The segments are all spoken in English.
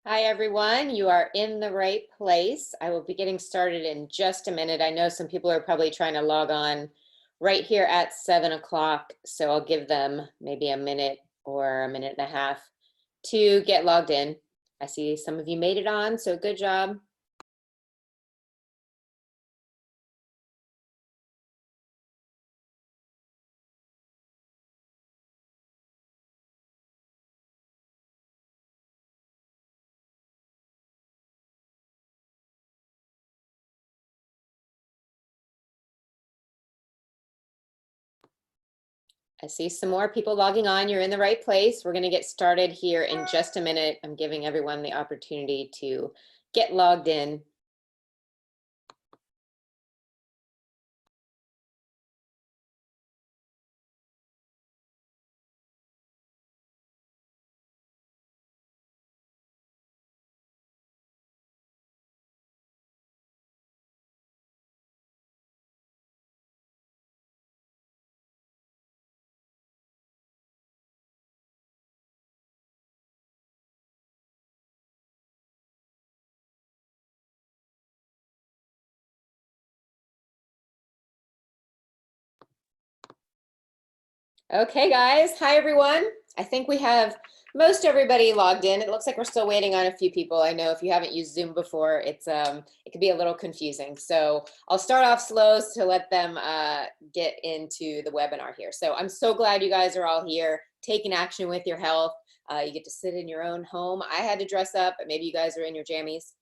Hi, everyone. You are in the right place. I will be getting started in just a minute. I know some people are probably trying to log on right here at 7 o'clock, so I'll give them maybe a minute or a minute and a half to get logged in. I see some of you made it on, so good job. I see some more people logging on. You're in the right place. We're going to get started here in just a minute. I'm giving everyone the opportunity to get logged in. Okay, guys. Hi, everyone. I think we have most everybody logged in. It looks like we're still waiting on a few people. I know if you haven't used Zoom before, it can be a little confusing. So I'll start off slow to let them get into the webinar here. So I'm so glad you guys are all here, taking action with your health. You get to sit in your own home. I had to dress up, but maybe you guys are in your jammies.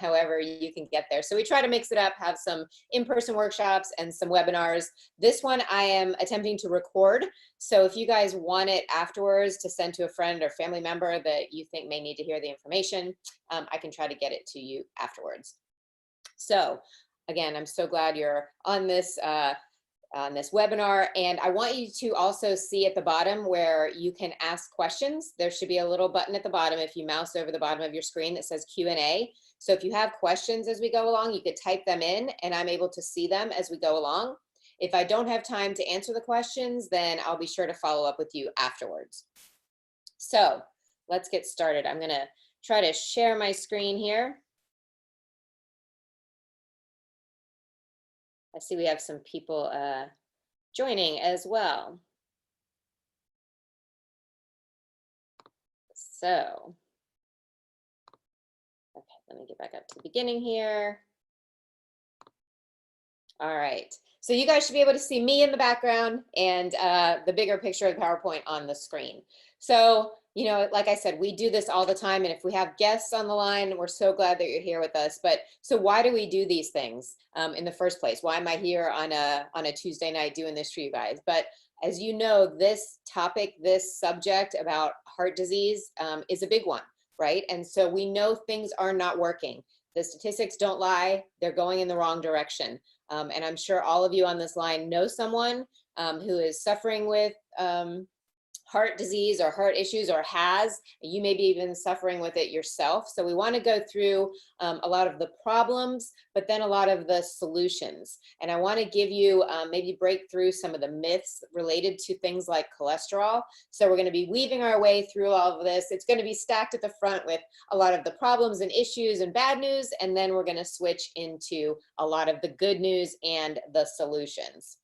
However you can get there. So we try to mix it up, have some in-person workshops and some webinars. This one I am attempting to record. So if you guys want it afterwards to send to a friend or family member that you think may need to hear the information, I can try to get it to you afterwards. So again, I'm so glad you're on this webinar, and I want you to also see at the bottom where you can ask questions. There should be a little button at the bottom if you mouse over the bottom of your screen that says Q&A. So if you have questions as we go along, you could type them in and I'm able to see them as we go along. If I don't have time to answer the questions, then I'll be sure to follow up with you afterwards. So let's get started. I'm gonna try to share my screen here. I see we have some people joining as well. So, okay, let me get back up to the beginning here. All right, so you guys should be able to see me in the background and the bigger picture of the PowerPoint on the screen. So, you know, like I said, we do this all the time, and if we have guests on the line, we're so glad that you're here with us. But so why do we do these things in the first place? Why am I here on a Tuesday night doing this for you guys? But as you know, this topic, this subject about heart disease is a big one, right? And so we know things are not working. The statistics don't lie, they're going in the wrong direction. And I'm sure all of you on this line know someone who is suffering with heart disease or heart issues, or you may be even suffering with it yourself. So we want to go through a lot of the problems, but then a lot of the solutions. And I want to give you maybe break through some of the myths related to things like cholesterol. So we're going to be weaving our way through all of this. It's going to be stacked at the front with a lot of the problems and issues and bad news, and then we're going to switch into a lot of the good news and the solutions.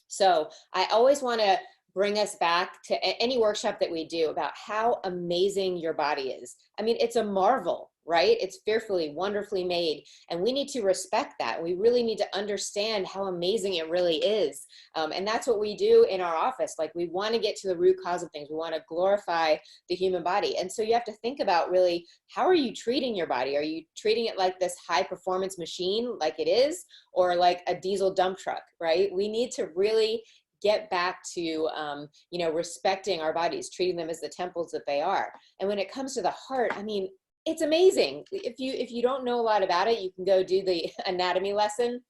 So I always want to bring us back to any workshop that we do about how amazing your body is. I mean, it's a marvel, right? It's fearfully, wonderfully made, and we need to respect that. We really need to understand how amazing it really is. And that's what we do in our office. Like, we want to get to the root cause of things. We want to glorify the human body. And so you have to think about, really, how are you treating your body? Are you treating it like this high performance machine, like it is, or like a diesel dump truck, right? We need to really get back to you know, respecting our bodies, treating them as the temples that they are. And when it comes to the heart, I mean, it's amazing. If you don't know a lot about it, you can go do the anatomy lesson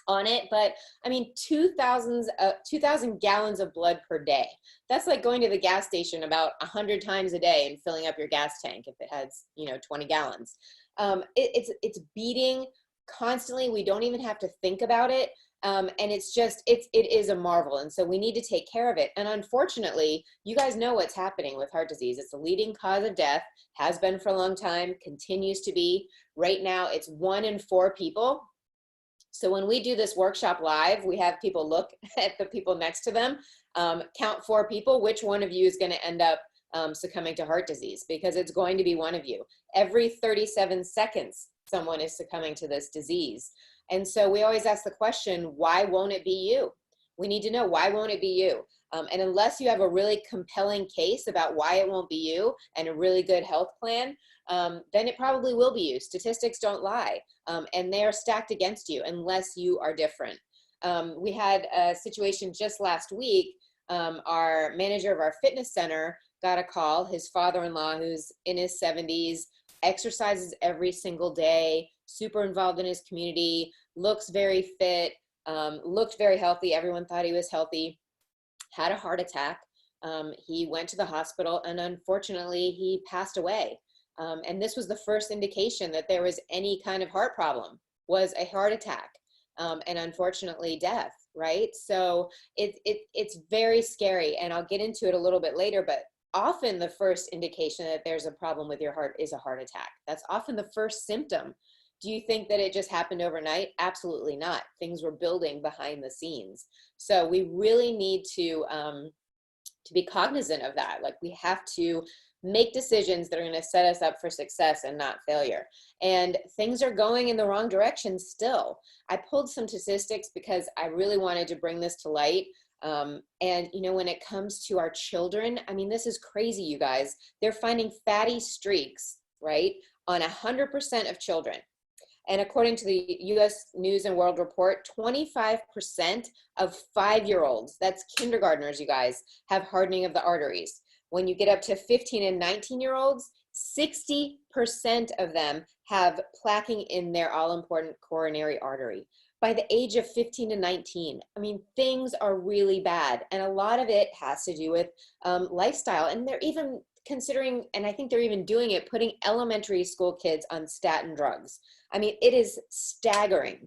on it. But I mean, 2,000 gallons of blood per day. That's like going to the gas station about 100 times a day and filling up your gas tank if it has, you know, 20 gallons. It's beating constantly. We don't even have to think about it. And it's just, it is a marvel. And so we need to take care of it. And unfortunately, you guys know what's happening with heart disease. It's the leading cause of death, has been for a long time, continues to be. Right now, it's 1 in 4 people. So when we do this workshop live, we have people look at the people next to them, count 4 people, which one of you is going to end up succumbing to heart disease, because it's going to be one of you. Every 37 seconds, someone is succumbing to this disease. And so we always ask the question, why won't it be you? We need to know, why won't it be you? And unless you have a really compelling case about why it won't be you and a really good health plan, then it probably will be you. Statistics don't lie, and they are stacked against you unless you are different. We had a situation just last week. Our manager of our fitness center got a call. His father-in-law, who's in his 70s, exercises every single day, super involved in his community, looks very fit, looked very healthy. Everyone thought he was healthy, had a heart attack. He went to the hospital, and unfortunately he passed away. And this was the first indication that there was any kind of heart problem, was a heart attack, and unfortunately death, right? So it's very scary, and I'll get into it a little bit later, but often the first indication that there's a problem with your heart is a heart attack. That's often the first symptom. Do you think that it just happened overnight? Absolutely not. Things were building behind the scenes. So we really need to be cognizant of that. Like, we have to make decisions that are going to set us up for success and not failure. And things are going in the wrong direction still. I pulled some statistics because I really wanted to bring this to light. And you know, when it comes to our children, I mean, this is crazy, you guys. They're finding fatty streaks, right, on 100% of children. And according to the US News and World Report, 25% of 5-year-olds, that's kindergartners, you guys, have hardening of the arteries. When you get up to 15 and 19-year-olds, 60% of them have plaquing in their all-important coronary artery. By the age of 15 to 19, I mean, things are really bad. And a lot of it has to do with lifestyle. And they're even considering, and I think they're even doing it, putting elementary school kids on statin drugs. I mean, it is staggering.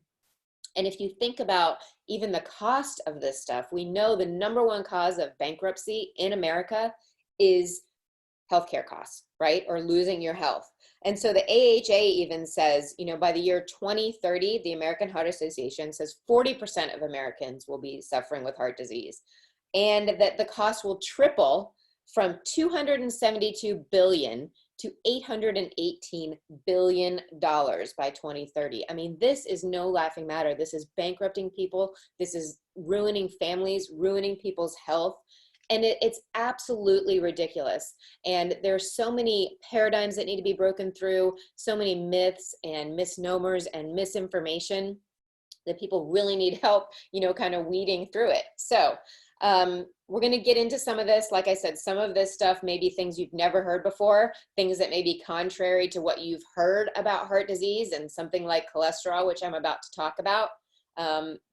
And if you think about even the cost of this stuff, we know the #1 cause of bankruptcy in America is healthcare costs, right? Or losing your health. And so the AHA even says, you know, by the year 2030, the American Heart Association says 40% of Americans will be suffering with heart disease, and that the cost will triple from $272 billion to $818 billion by 2030. I mean, this is no laughing matter. This is bankrupting people. This is ruining families, ruining people's health. And it's absolutely ridiculous. And there's so many paradigms that need to be broken through, so many myths and misnomers and misinformation that people really need help, you know, kind of weeding through it. So we're going to get into some of this. Like I said, some of this stuff may be things you've never heard before, things that may be contrary to what you've heard about heart disease, and something like cholesterol, which I'm about to talk about.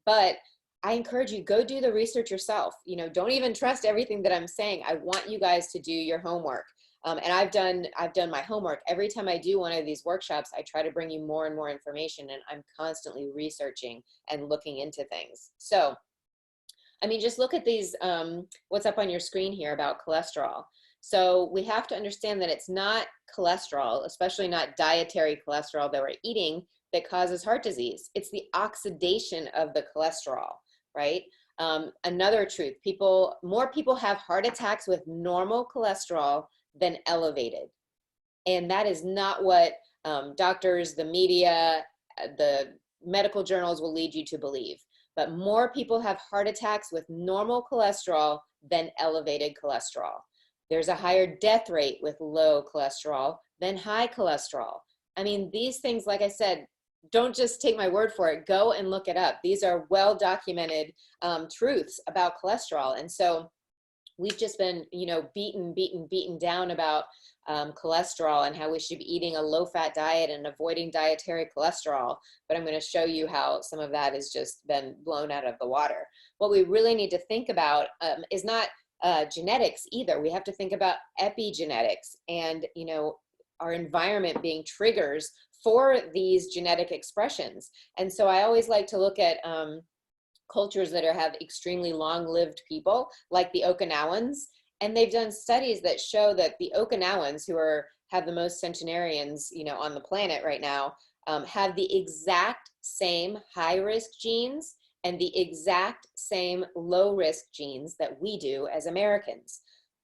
But I encourage you, go do the research yourself. You know, don't even trust everything that I'm saying. I want you guys to do your homework. And I've done my homework. Every time I do one of these workshops, I try to bring you more and more information, and I'm constantly researching and looking into things. So, I mean, just look at these, what's up on your screen here about cholesterol. So we have to understand that it's not cholesterol, especially not dietary cholesterol that we're eating, that causes heart disease. It's the oxidation of the cholesterol, right? Another truth, more people have heart attacks with normal cholesterol than elevated. And that is not what doctors, the media, the medical journals will lead you to believe. But more people have heart attacks with normal cholesterol than elevated cholesterol. There's a higher death rate with low cholesterol than high cholesterol. I mean, these things, like I said, don't just take my word for it. Go and look it up. These are well-documented truths about cholesterol. And so we've just been, you know, beaten down about cholesterol and how we should be eating a low-fat diet and avoiding dietary cholesterol. But I'm going to show you how some of that has just been blown out of the water. What we really need to think about is not genetics either. We have to think about epigenetics and, you know, our environment being triggers for these genetic expressions. And so I always like to look at cultures that have extremely long-lived people, like the Okinawans, and they've done studies that show that the Okinawans, who have the most centenarians, on the planet right now, have the exact same high-risk genes and the exact same low-risk genes that we do as Americans.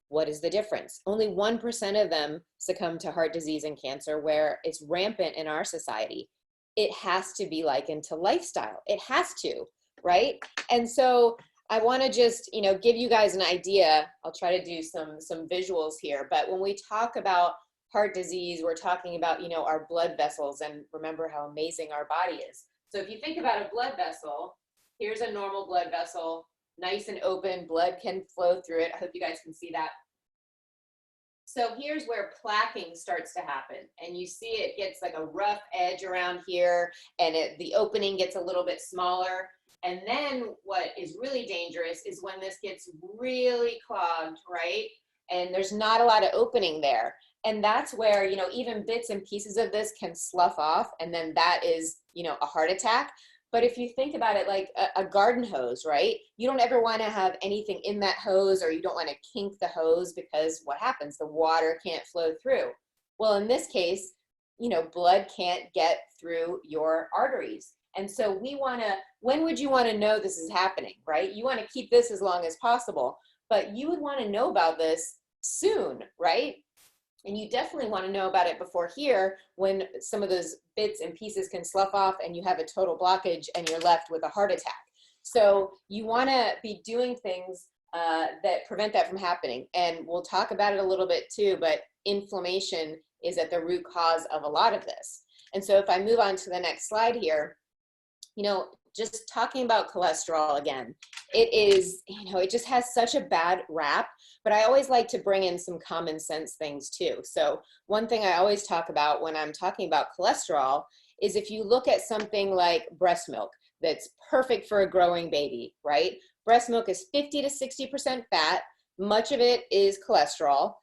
What is the difference? Only 1% of them succumb to heart disease and cancer, where it's rampant in our society. It has to be likened to lifestyle. It has to, right? And so I want to just, give you guys an idea. I'll try to do some visuals here, but when we talk about heart disease, we're talking about, our blood vessels, and remember how amazing our body is. So if you think about a blood vessel, here's a normal blood vessel, nice and open, blood can flow through it. I hope you guys can see that. So here's where plaquing starts to happen, and you see it gets like a rough edge around here, and the opening gets a little bit smaller. And then what is really dangerous is when this gets really clogged, right? And there's not a lot of opening there. And that's where, even bits and pieces of this can slough off, and then that is, a heart attack. But if you think about it like a garden hose, right? You don't ever want to have anything in that hose, or you don't want to kink the hose, because what happens? The water can't flow through. Well, in this case, blood can't get through your arteries. And so when would you want to know this is happening, right? You want to keep this as long as possible, but you would want to know about this soon, right? And you definitely want to know about it before here, when some of those bits and pieces can slough off and you have a total blockage and you're left with a heart attack. So you want to be doing things that prevent that from happening. And we'll talk about it a little bit too, but inflammation is at the root cause of a lot of this. And so if I move on to the next slide here, just talking about cholesterol again, it is, it just has such a bad rap, but I always like to bring in some common sense things too. So one thing I always talk about when I'm talking about cholesterol is if you look at something like breast milk that's perfect for a growing baby, right? Breast milk is 50 to 60% fat. Much of it is cholesterol.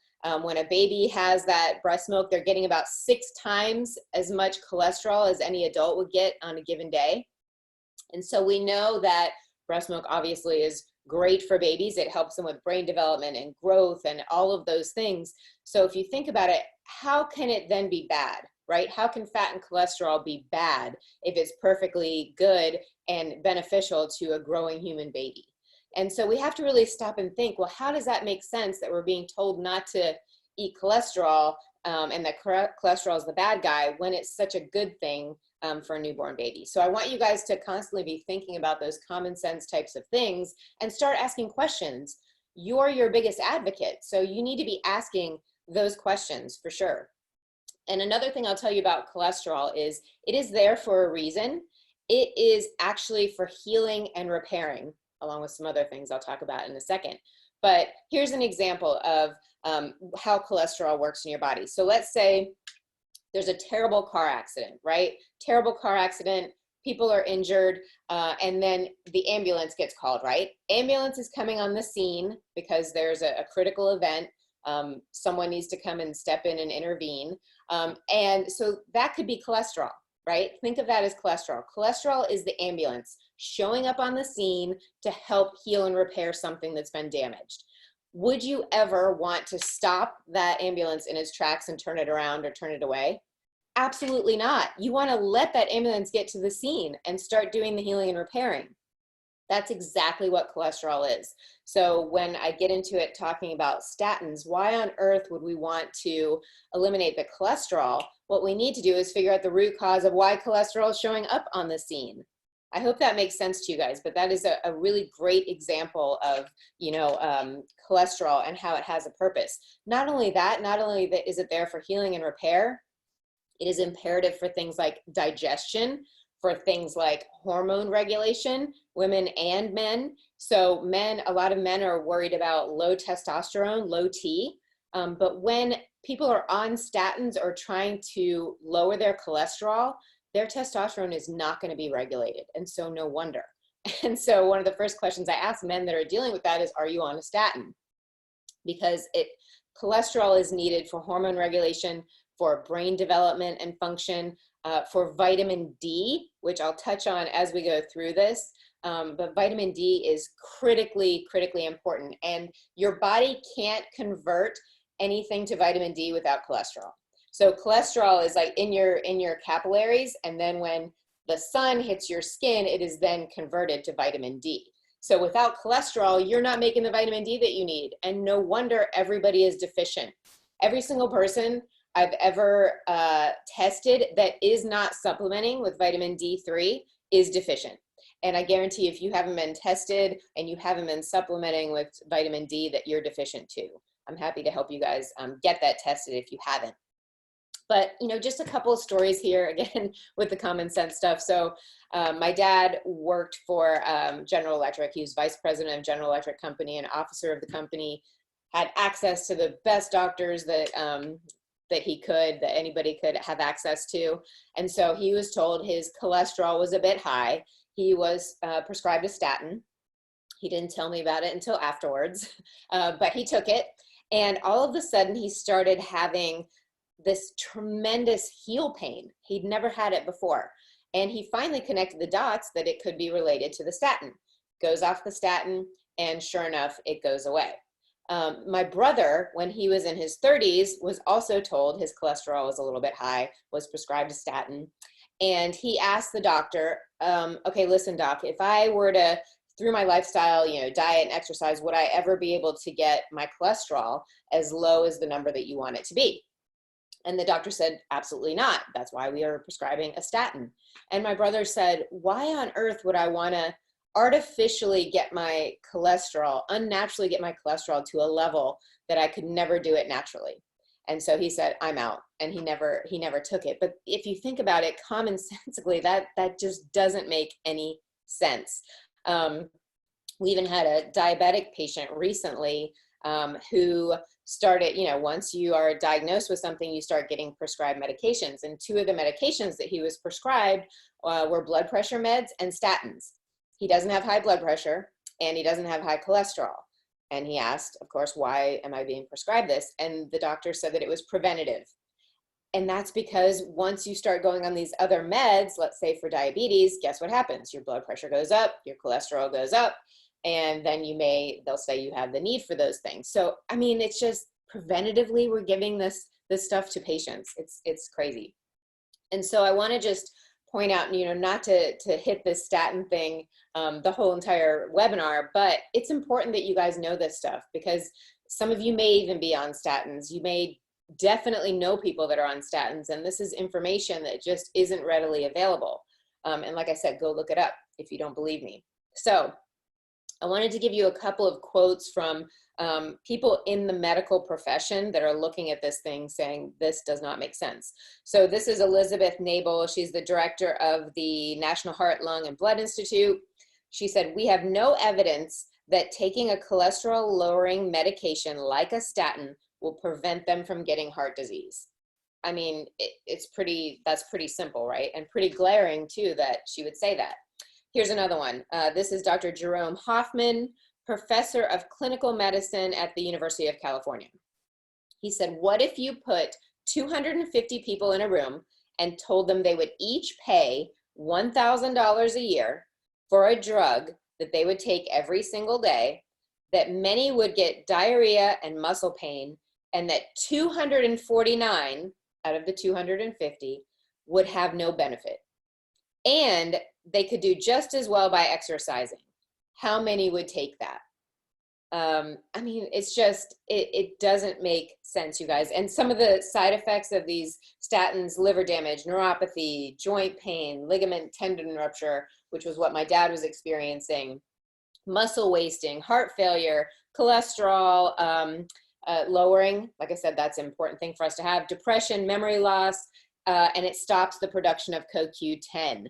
When a baby has that breast milk, they're getting about 6 times as much cholesterol as any adult would get on a given day. And so we know that breast milk obviously is great for babies. It helps them with brain development and growth and all of those things. So if you think about it, how can it then be bad, right? How can fat and cholesterol be bad if it's perfectly good and beneficial to a growing human baby? And so we have to really stop and think, well, how does that make sense that we're being told not to eat cholesterol and that cholesterol is the bad guy when it's such a good thing for a newborn baby? So I want you guys to constantly be thinking about those common sense types of things and start asking questions. You're your biggest advocate, so you need to be asking those questions for sure. And another thing I'll tell you about cholesterol is it is there for a reason. It is actually for healing and repairing, along with some other things I'll talk about in a second. But here's an example of how cholesterol works in your body. So let's say there's a terrible car accident, right? Terrible car accident, people are injured, and then the ambulance gets called, right? Ambulance is coming on the scene because there's a critical event. Someone needs to come and step in and intervene. And so that could be cholesterol, right? Think of that as cholesterol. Cholesterol is the ambulance showing up on the scene to help heal and repair something that's been damaged. Would you ever want to stop that ambulance in its tracks and turn it around or turn it away? Absolutely not. You want to let that ambulance get to the scene and start doing the healing and repairing. That's exactly what cholesterol is. So when I get into it talking about statins, why on earth would we want to eliminate the cholesterol? What we need to do is figure out the root cause of why cholesterol is showing up on the scene. I hope that makes sense to you guys, but that is a really great example of, cholesterol and how it has a purpose. Not only that, is it there for healing and repair, it is imperative for things like digestion, for things like hormone regulation, women and men. So men, a lot of men are worried about low testosterone, low T, but when people are on statins or trying to lower their cholesterol, their testosterone is not going to be regulated. And so no wonder. And so one of the first questions I ask men that are dealing with that is, are you on a statin? Because cholesterol is needed for hormone regulation, for brain development and function, for vitamin D, which I'll touch on as we go through this. But vitamin D is critically important, and your body can't convert anything to vitamin D without cholesterol. So cholesterol is like in your capillaries, and then when the sun hits your skin, it is then converted to vitamin D. So without cholesterol, you're not making the vitamin D that you need, and no wonder everybody is deficient. Every single person I've ever tested that is not supplementing with vitamin D3 is deficient. And I guarantee if you haven't been tested and you haven't been supplementing with vitamin D, that you're deficient too. I'm happy to help you guys get that tested if you haven't. But, you know, just a couple of stories here, again, with the common sense stuff. So my dad worked for General Electric. He was vice president of General Electric company, an officer of the company, had access to the best doctors that that anybody could have access to. And so he was told his cholesterol was a bit high. He was prescribed a statin. He didn't tell me about it until afterwards, but he took it. And all of a sudden he started having this tremendous heel pain. He'd never had it before. And he finally connected the dots that it could be related to the statin. Goes off the statin, and sure enough, it goes away. My brother, when he was in his 30s, was also told his cholesterol was a little bit high, was prescribed a statin. And he asked the doctor, okay, listen, doc, if I were to, through my lifestyle, you know, diet and exercise, would I ever be able to get my cholesterol as low as the number that you want it to be? And the doctor said, absolutely not. That's why we are prescribing a statin. And my brother said, why on earth would I want to artificially get my cholesterol, unnaturally get my cholesterol to a level that I could never do it naturally? And so he said, I'm out. And he never took it. But if you think about it commonsensically, that just doesn't make any sense. We even had a diabetic patient recently who started, you know, once you are diagnosed with something, you start getting prescribed medications. And two of the medications that he was prescribed were blood pressure meds and statins. He doesn't have high blood pressure and he doesn't have high cholesterol. And he asked, of course, why am I being prescribed this? And the doctor said that it was preventative. And that's because once you start going on these other meds, let's say for diabetes, guess what happens? Your blood pressure goes up, your cholesterol goes up, and then they'll say you have the need for those things. So, I mean, it's just preventatively, we're giving this stuff to patients. It's crazy. And so I want to just point out, you know, not to hit this statin thing the whole entire webinar, but it's important that you guys know this stuff, because some of you may even be on statins. You may definitely know people that are on statins, and this is information that just isn't readily available. And like I said, go look it up if you don't believe me. So I wanted to give you a couple of quotes from people in the medical profession that are looking at this thing saying this does not make sense. So this is Elizabeth Nabel. She's the director of the National Heart, Lung, and Blood Institute. She said, we have no evidence that taking a cholesterol lowering medication like a statin will prevent them from getting heart disease. I mean, that's pretty simple, right? And pretty glaring too that she would say that. Here's another one. This is Dr. Jerome Hoffman, professor of clinical medicine at the University of California. He said, what if you put 250 people in a room and told them they would each pay $1,000 a year for a drug that they would take every single day, that many would get diarrhea and muscle pain, and that 249 out of the 250 would have no benefit? And they could do just as well by exercising. How many would take that? I mean, it's just, it doesn't make sense, you guys. And some of the side effects of these statins: liver damage, neuropathy, joint pain, ligament tendon rupture, which was what my dad was experiencing, muscle wasting, heart failure, cholesterol lowering. Like I said, that's an important thing for us to have. Depression, memory loss, and it stops the production of CoQ10.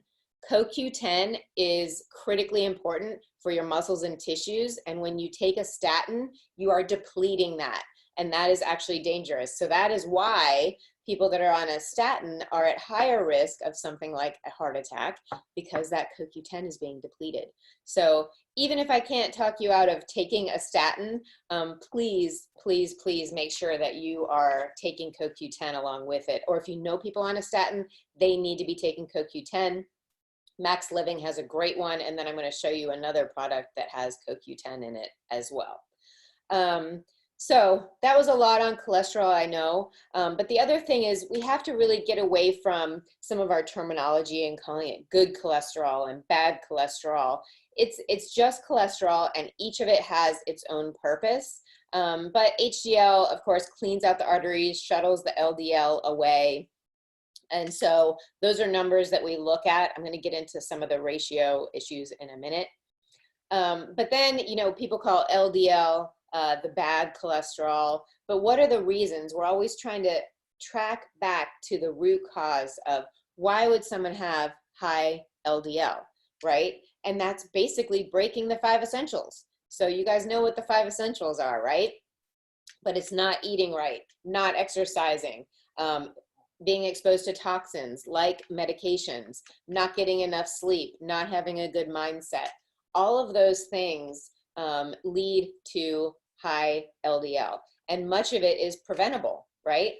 CoQ10 is critically important for your muscles and tissues. And when you take a statin, you are depleting that. And that is actually dangerous. So that is why people that are on a statin are at higher risk of something like a heart attack because that CoQ10 is being depleted. So even if I can't talk you out of taking a statin, please, please, please make sure that you are taking CoQ10 along with it. Or if you know people on a statin, they need to be taking CoQ10. Max Living has a great one, and then I'm going to show you another product that has CoQ10 in it as well. So that was a lot on cholesterol, I know, but the other thing is we have to really get away from some of our terminology and calling it good cholesterol and bad cholesterol. It's just cholesterol, and each of it has its own purpose. But HDL, of course, cleans out the arteries, shuttles the LDL away. And so those are numbers that we look at. I'm going to get into some of the ratio issues in a minute. But then, you know, people call LDL the bad cholesterol, but what are the reasons? We're always trying to track back to the root cause of why would someone have high LDL, right? And that's basically breaking the 5 essentials. So you guys know what the 5 essentials are, right? But it's not eating right, not exercising, being exposed to toxins like medications, not getting enough sleep, not having a good mindset. All of those things lead to high LDL, and much of it is preventable, right?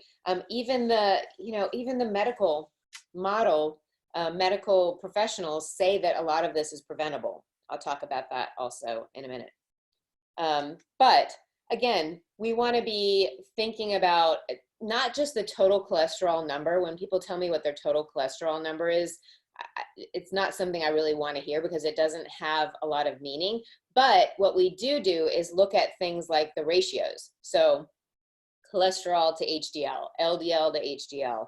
Even the medical model, medical professionals say that a lot of this is preventable. I'll talk about that also in a minute. But again, we want to be thinking about not just the total cholesterol number. When people tell me what their total cholesterol number is, it's not something I really want to hear because it doesn't have a lot of meaning. But what we do is look at things like the ratios. So cholesterol to HDL, LDL to HDL,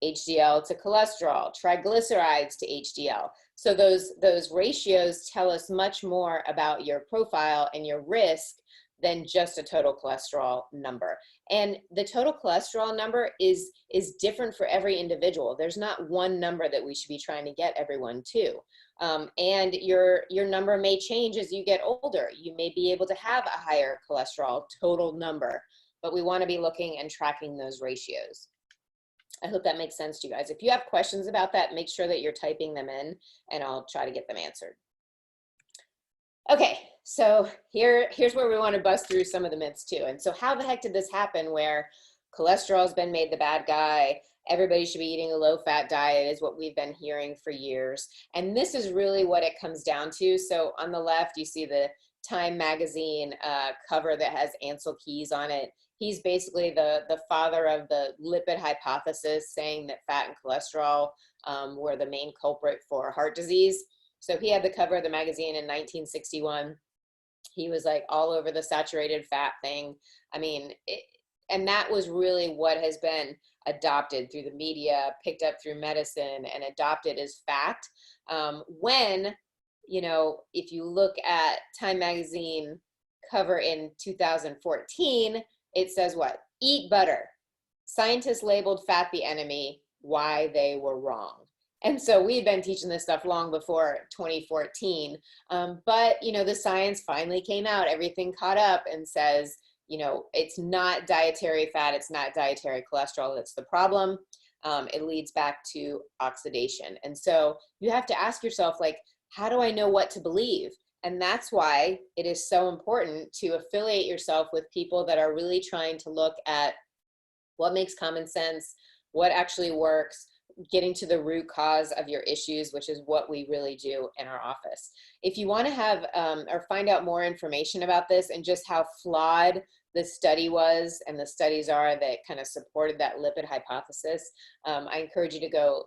HDL to cholesterol, triglycerides to HDL. So those ratios tell us much more about your profile and your risk than just a total cholesterol number. And the total cholesterol number is different for every individual. There's not one number that we should be trying to get everyone to. And your number may change as you get older. You may be able to have a higher cholesterol total number, but we want to be looking and tracking those ratios. I hope that makes sense to you guys. If you have questions about that, make sure that you're typing them in and I'll try to get them answered. Okay, so here's where we want to bust through some of the myths too. And so how the heck did this happen where cholesterol has been made the bad guy? Everybody should be eating a low-fat diet is what we've been hearing for years. And this is really what it comes down to. So on the left, you see the Time magazine cover that has Ansel Keys on it. He's basically the father of the lipid hypothesis, saying that fat and cholesterol were the main culprit for heart disease. So he had the cover of the magazine in 1961. He was like all over the saturated fat thing. I mean, and that was really what has been adopted through the media, picked up through medicine, and adopted as fact. When, you know, if you look at Time magazine cover in 2014, it says what? Eat butter. Scientists labeled fat the enemy, why they were wrong. And so we've been teaching this stuff long before 2014. But, you know, the science finally came out, everything caught up and says, you know, it's not dietary fat, it's not dietary cholesterol that's the problem. It leads back to oxidation. And so you have to ask yourself, like, how do I know what to believe? And that's why it is so important to affiliate yourself with people that are really trying to look at what makes common sense, what actually works, getting to the root cause of your issues, which is what we really do in our office. If you want to have or find out more information about this and just how flawed the study was and the studies are that kind of supported that lipid hypothesis, I encourage you to go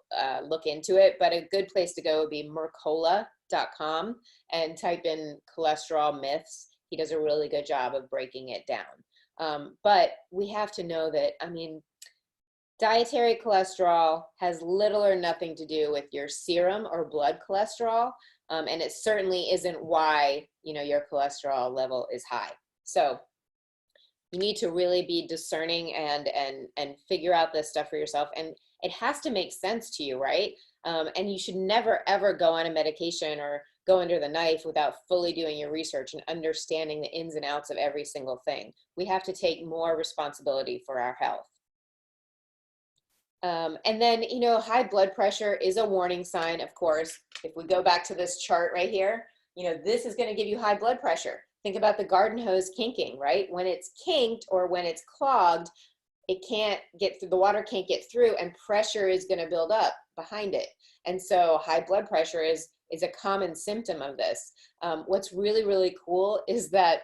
look into it. But a good place to go would be Mercola.com and type in cholesterol myths. He does a really good job of breaking it down. But we have to know that, I mean, dietary cholesterol has little or nothing to do with your serum or blood cholesterol, and it certainly isn't why, you know, your cholesterol level is high. So you need to really be discerning and figure out this stuff for yourself, and it has to make sense to you, right? And you should never ever go on a medication or go under the knife without fully doing your research and understanding the ins and outs of every single thing. We have to take more responsibility for our health. And then, you know, high blood pressure is a warning sign, of course. If we go back to this chart right here, you know, this is going to give you high blood pressure. Think about the garden hose kinking, right? When it's kinked or when it's clogged, it can't get through, the water can't get through, and pressure is going to build up behind it. And so high blood pressure is a common symptom of this. What's really, really cool is that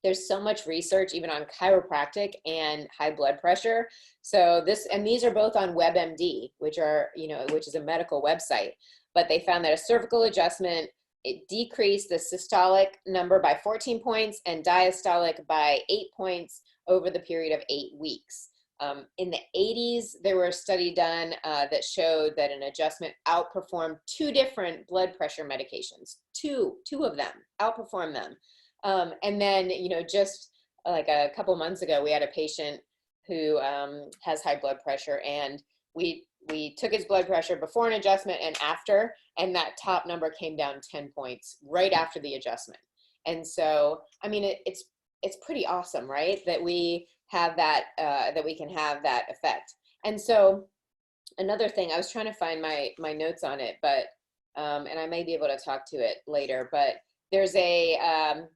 there's so much research even on chiropractic and high blood pressure. So these are both on WebMD, which is a medical website. But they found that a cervical adjustment, it decreased the systolic number by 14 points and diastolic by 8 points over the period of 8 weeks. In the 80s, there were a study done that showed that an adjustment outperformed 2 different blood pressure medications. Two of them outperformed them. And then, you know, just like a couple months ago, we had a patient who has high blood pressure, and we took his blood pressure before an adjustment and after, and that top number came down 10 points right after the adjustment. And so, I mean, it's pretty awesome, right? That we have that, that we can have that effect. And so another thing, I was trying to find my notes on it, but, and I may be able to talk to it later, but there's a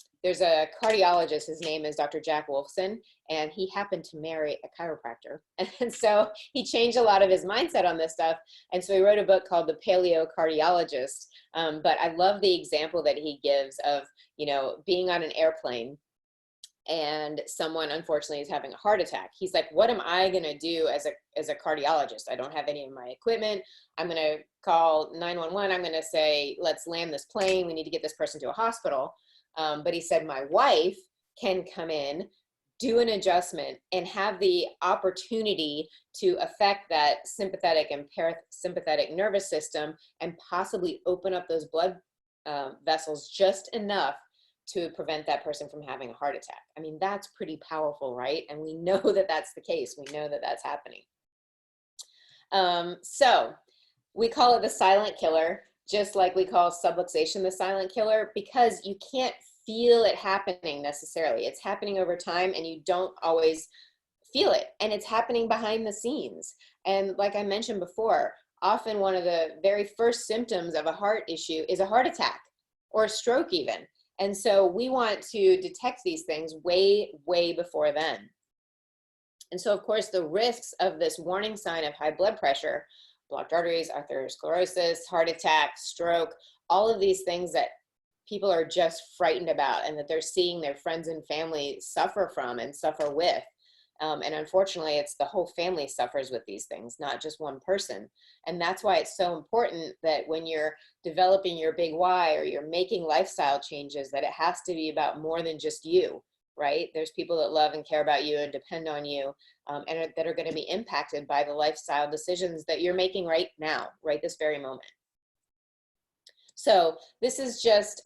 cardiologist, his name is Dr. Jack Wolfson, and he happened to marry a chiropractor. And so he changed a lot of his mindset on this stuff. And so he wrote a book called The Paleo Cardiologist. But I love the example that he gives of, you know, being on an airplane and someone unfortunately is having a heart attack. He's like, what am I going to do as a cardiologist? I don't have any of my equipment. I'm going to call 911. I'm going to say, let's land this plane. We need to get this person to a hospital. But he said, my wife can come in, do an adjustment, and have the opportunity to affect that sympathetic and parasympathetic nervous system and possibly open up those blood vessels just enough to prevent that person from having a heart attack. I mean, that's pretty powerful, right? And we know that that's the case. We know that that's happening. So we call it the silent killer, just like we call subluxation the silent killer, because you can't feel it happening necessarily. It's happening over time and you don't always feel it. And it's happening behind the scenes. And like I mentioned before, often one of the very first symptoms of a heart issue is a heart attack or a stroke even. And so we want to detect these things way, way before then. And so, of course, the risks of this warning sign of high blood pressure, blocked arteries, atherosclerosis, heart attack, stroke, all of these things that people are just frightened about and that they're seeing their friends and family suffer from and suffer with. And unfortunately, it's the whole family suffers with these things, not just one person. And that's why it's so important that when you're developing your big why or you're making lifestyle changes, that it has to be about more than just you, right? There's people that love and care about you and depend on you, and that are going to be impacted by the lifestyle decisions that you're making right now, right this very moment. So this is just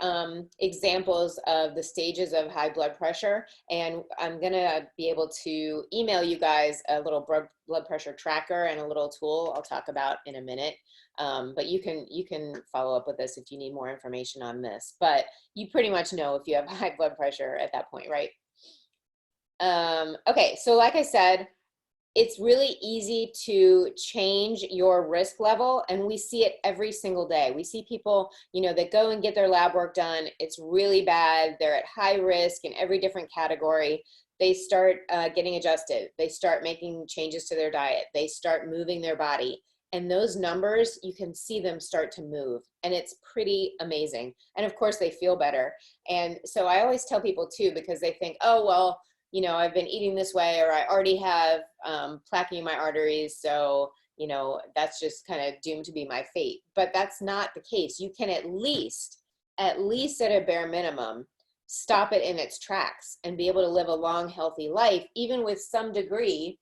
examples of the stages of high blood pressure, and I'm gonna be able to email you guys a little blood pressure tracker and a little tool I'll talk about in a minute. But you can follow up with this if you need more information on this. But you pretty much know if you have high blood pressure at that point, right? Okay, so like I said, it's really easy to change your risk level, and we see it every single day. We see people, you know, that go and get their lab work done. It's really bad. They're at high risk in every different category. They start getting adjusted. They start making changes to their diet. They start moving their body. And those numbers, you can see them start to move, and it's pretty amazing. And of course, they feel better. And so I always tell people too, because they think, oh, well, you know, I've been eating this way, or I already have plaque in my arteries, so, you know, that's just kind of doomed to be my fate. But that's not the case. You can at least at a bare minimum, stop it in its tracks and be able to live a long, healthy life, even with some degree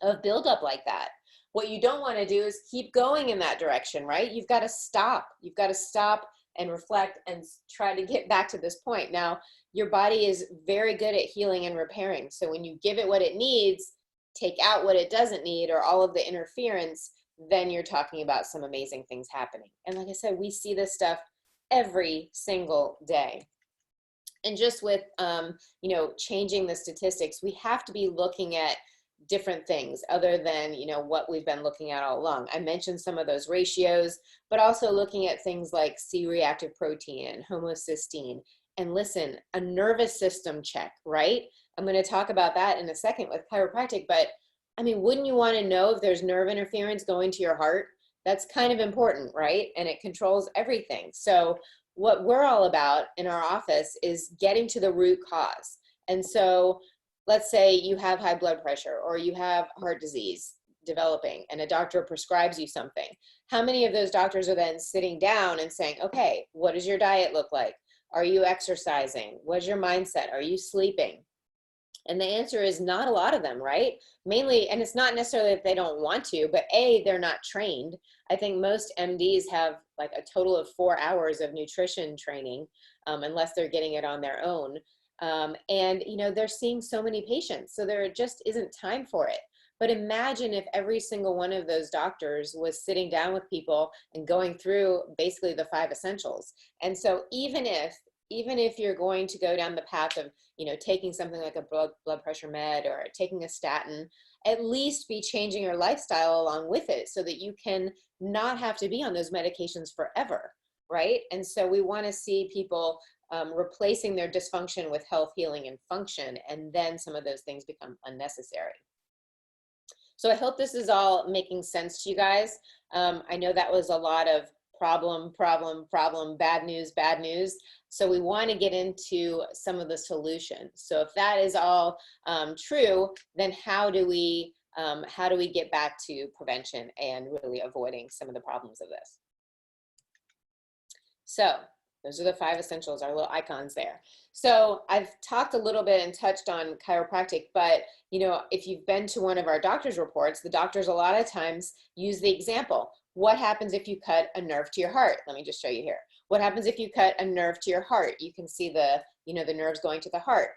of buildup like that. What you don't want to do is keep going in that direction, right? You've got to stop. You've got to stop and reflect and try to get back to this point. Now, your body is very good at healing and repairing. So when you give it what it needs, take out what it doesn't need or all of the interference, then you're talking about some amazing things happening. And like I said, we see this stuff every single day. And just with, you know, changing the statistics, we have to be looking at different things other than, you know, what we've been looking at all along. I mentioned some of those ratios, but also looking at things like C-reactive protein and homocysteine. And listen, a nervous system check, right? I'm going to talk about that in a second with chiropractic, but I mean, wouldn't you want to know if there's nerve interference going to your heart? That's kind of important, right? And it controls everything. So what we're all about in our office is getting to the root cause. And so let's say you have high blood pressure or you have heart disease developing and a doctor prescribes you something. How many of those doctors are then sitting down and saying, okay, what does your diet look like? Are you exercising? What's your mindset? Are you sleeping? And the answer is not a lot of them, right? Mainly, and it's not necessarily that they don't want to, but A, they're not trained. I think most MDs have like a total of 4 hours of nutrition training, unless they're getting it on their own. And, you know, they're seeing so many patients, so there just isn't time for it. But imagine if every single one of those doctors was sitting down with people and going through basically the 5 essentials. And so even if you're going to go down the path of, you know, taking something like a blood pressure med or taking a statin, at least be changing your lifestyle along with it so that you can not have to be on those medications forever, right? And so we want to see people replacing their dysfunction with health, healing, and function, and then some of those things become unnecessary. So I hope this is all making sense to you guys. I know that was a lot of problem, bad news. So we want to get into some of the solutions. So if that is all true, then how do we get back to prevention and really avoiding some of the problems of this? So those are the 5 essentials, our little icons there. So I've talked a little bit and touched on chiropractic, but you know, if you've been to one of our doctor's reports, the doctors a lot of times use the example. What happens if you cut a nerve to your heart? Let me just show you here. What happens if you cut a nerve to your heart? You can see the nerves going to the heart.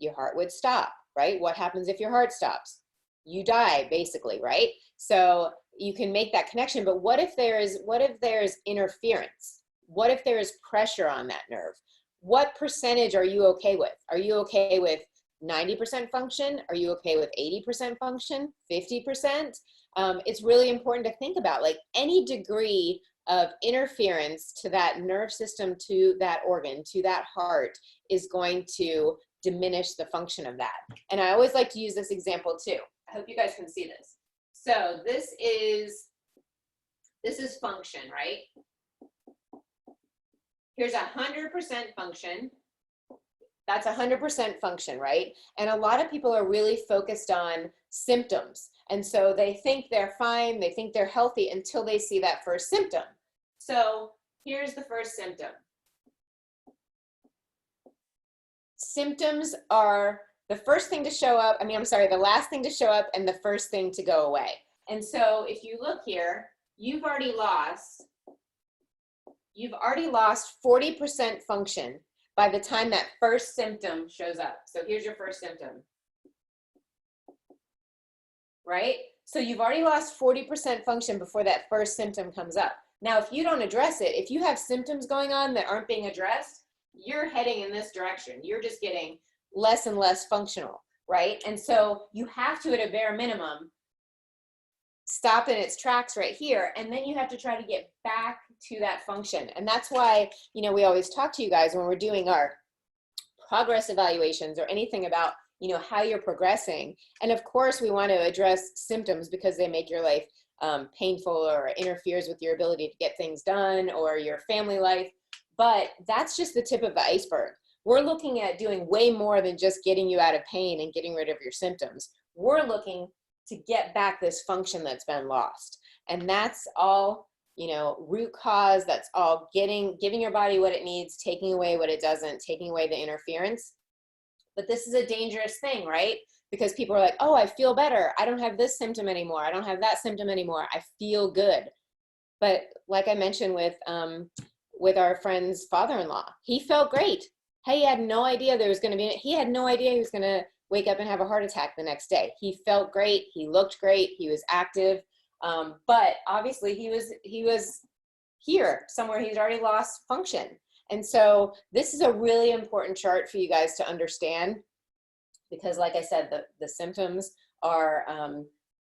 Your heart would stop, right? What happens if your heart stops? You die, basically, right? So you can make that connection, but what if there's interference? What if there is pressure on that nerve? What percentage are you okay with? Are you okay with 90% function? Are you okay with 80% function? 50%? It's really important to think about, like, any degree of interference to that nerve system, to that organ, to that heart is going to diminish the function of that. And I always like to use this example too. I hope you guys can see this. So this is function, right? Here's 100% function. That's 100% function, right? And a lot of people are really focused on symptoms. And so they think they're fine, they think they're healthy until they see that first symptom. So here's the first symptom. Symptoms are the first thing to show up, the last thing to show up and the first thing to go away. And so if you look here, you've already lost 40% function by the time that first symptom shows up. So here's your first symptom, right? So you've already lost 40% function before that first symptom comes up. Now, if you don't address it, if you have symptoms going on that aren't being addressed, you're heading in this direction. You're just getting less and less functional, right? And so you have to, at a bare minimum, stop in its tracks right here, and then you have to try to get back to that function. And that's why, you know, we always talk to you guys when we're doing our progress evaluations or anything about, you know, how you're progressing. And of course, we want to address symptoms because they make your life painful or interferes with your ability to get things done or your family life. But that's just the tip of the iceberg. We're looking at doing way more than just getting you out of pain and getting rid of your symptoms. We're looking to get back this function that's been lost. And that's all, you know, root cause. That's all giving your body what it needs, taking away what it doesn't, taking away the interference. But this is a dangerous thing, right? Because people are like, oh, I feel better. I don't have this symptom anymore. I don't have that symptom anymore. I feel good. But like I mentioned with our friend's father-in-law, he felt great. He had no idea he had no idea he was going to wake up and have a heart attack the next day. He felt great. He looked great. He was active. But obviously he was here somewhere. He's already lost function. And so this is a really important chart for you guys to understand, because like I said, the symptoms are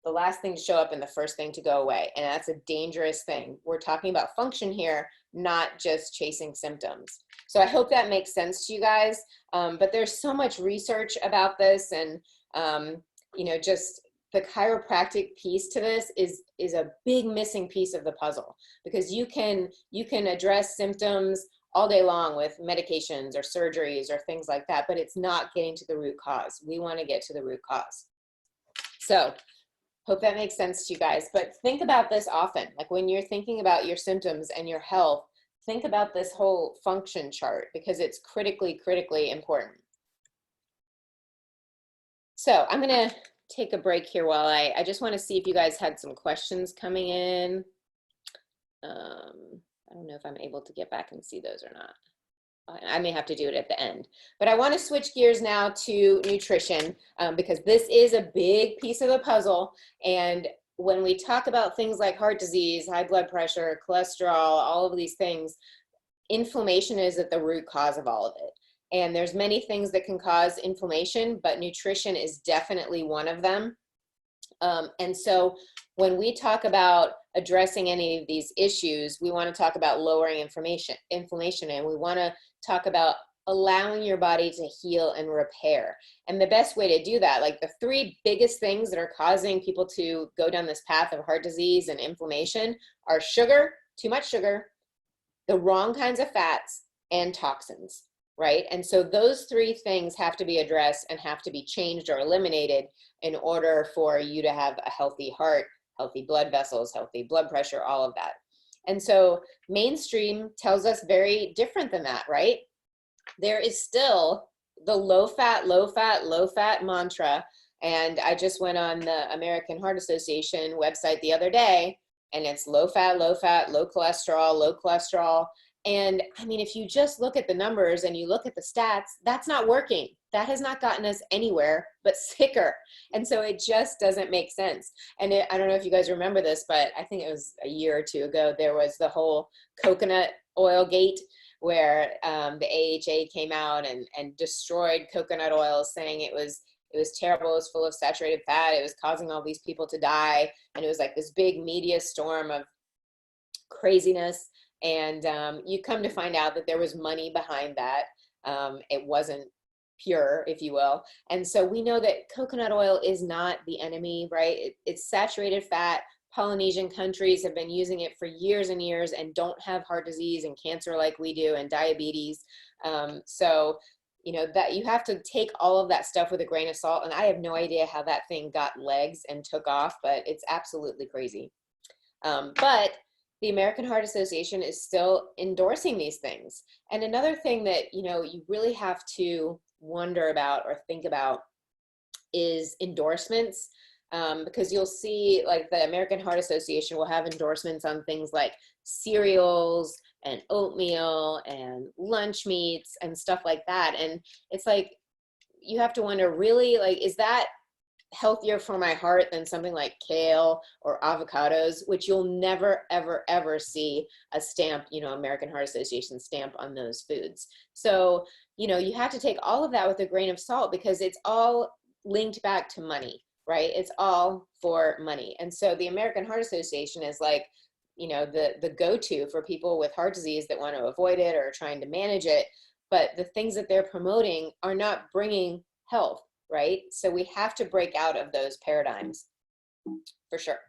the last thing to show up and the first thing to go away. And that's a dangerous thing. We're talking about function here, not just chasing symptoms. So I hope that makes sense to you guys. But there's so much research about this, and you know, just the chiropractic piece to this is a big missing piece of the puzzle, because you can address symptoms all day long with medications or surgeries or things like that, but it's not getting to the root cause. We want to get to the root cause. So hope that makes sense to you guys. But think about this often. Like when you're thinking about your symptoms and your health, think about this whole function chart, because it's critically, critically important. So I'm going to take a break here while I just want to see if you guys had some questions coming in. I don't know if I'm able to get back and see those or not. I may have to do it at the end. But I want to switch gears now to nutrition, because this is a big piece of the puzzle. And when we talk about things like heart disease, high blood pressure, cholesterol, all of these things, inflammation is at the root cause of all of it. And there's many things that can cause inflammation, but nutrition is definitely one of them. And so when we talk about addressing any of these issues, we want to talk about lowering inflammation, and we want to talk about allowing your body to heal and repair. And the best way to do that, like the three biggest things that are causing people to go down this path of heart disease and inflammation, are sugar, too much sugar, the wrong kinds of fats, and toxins, right? And so those three things have to be addressed and have to be changed or eliminated in order for you to have a healthy heart, healthy blood vessels, healthy blood pressure, all of that. And so mainstream tells us very different than that, right? There is still the low fat, low fat, low fat mantra. And I just went on the American Heart Association website the other day, and it's low fat, low cholesterol, low cholesterol. And I mean, if you just look at the numbers and you look at the stats, that's not working. That has not gotten us anywhere but sicker. And so it just doesn't make sense. And I don't know if you guys remember this, but I think it was a year or two ago, there was the whole coconut oil gate, where the AHA came out and destroyed coconut oil, saying it was terrible, it was full of saturated fat, it was causing all these people to die. And it was like this big media storm of craziness. And you come to find out that there was money behind that. It wasn't pure, if you will. And so we know that coconut oil is not the enemy, right? It's saturated fat. Polynesian countries have been using it for years and years and don't have heart disease and cancer like we do, and diabetes. So, you know, that you have to take all of that stuff with a grain of salt. And I have no idea how that thing got legs and took off, but it's absolutely crazy. But the American Heart Association is still endorsing these things. And another thing that, you know, you really have to wonder about or think about is endorsements. Because you'll see, like, the American Heart Association will have endorsements on things like cereals and oatmeal and lunch meats and stuff like that. And it's like, you have to wonder, really, like, is that healthier for my heart than something like kale or avocados, which you'll never, ever, ever see a stamp, you know, American Heart Association stamp on those foods. So, you know, you have to take all of that with a grain of salt, because it's all linked back to money, right? It's all for money. And so the American Heart Association is like, you know, the go-to for people with heart disease that want to avoid it or are trying to manage it. But the things that they're promoting are not bringing health, right? So we have to break out of those paradigms for sure.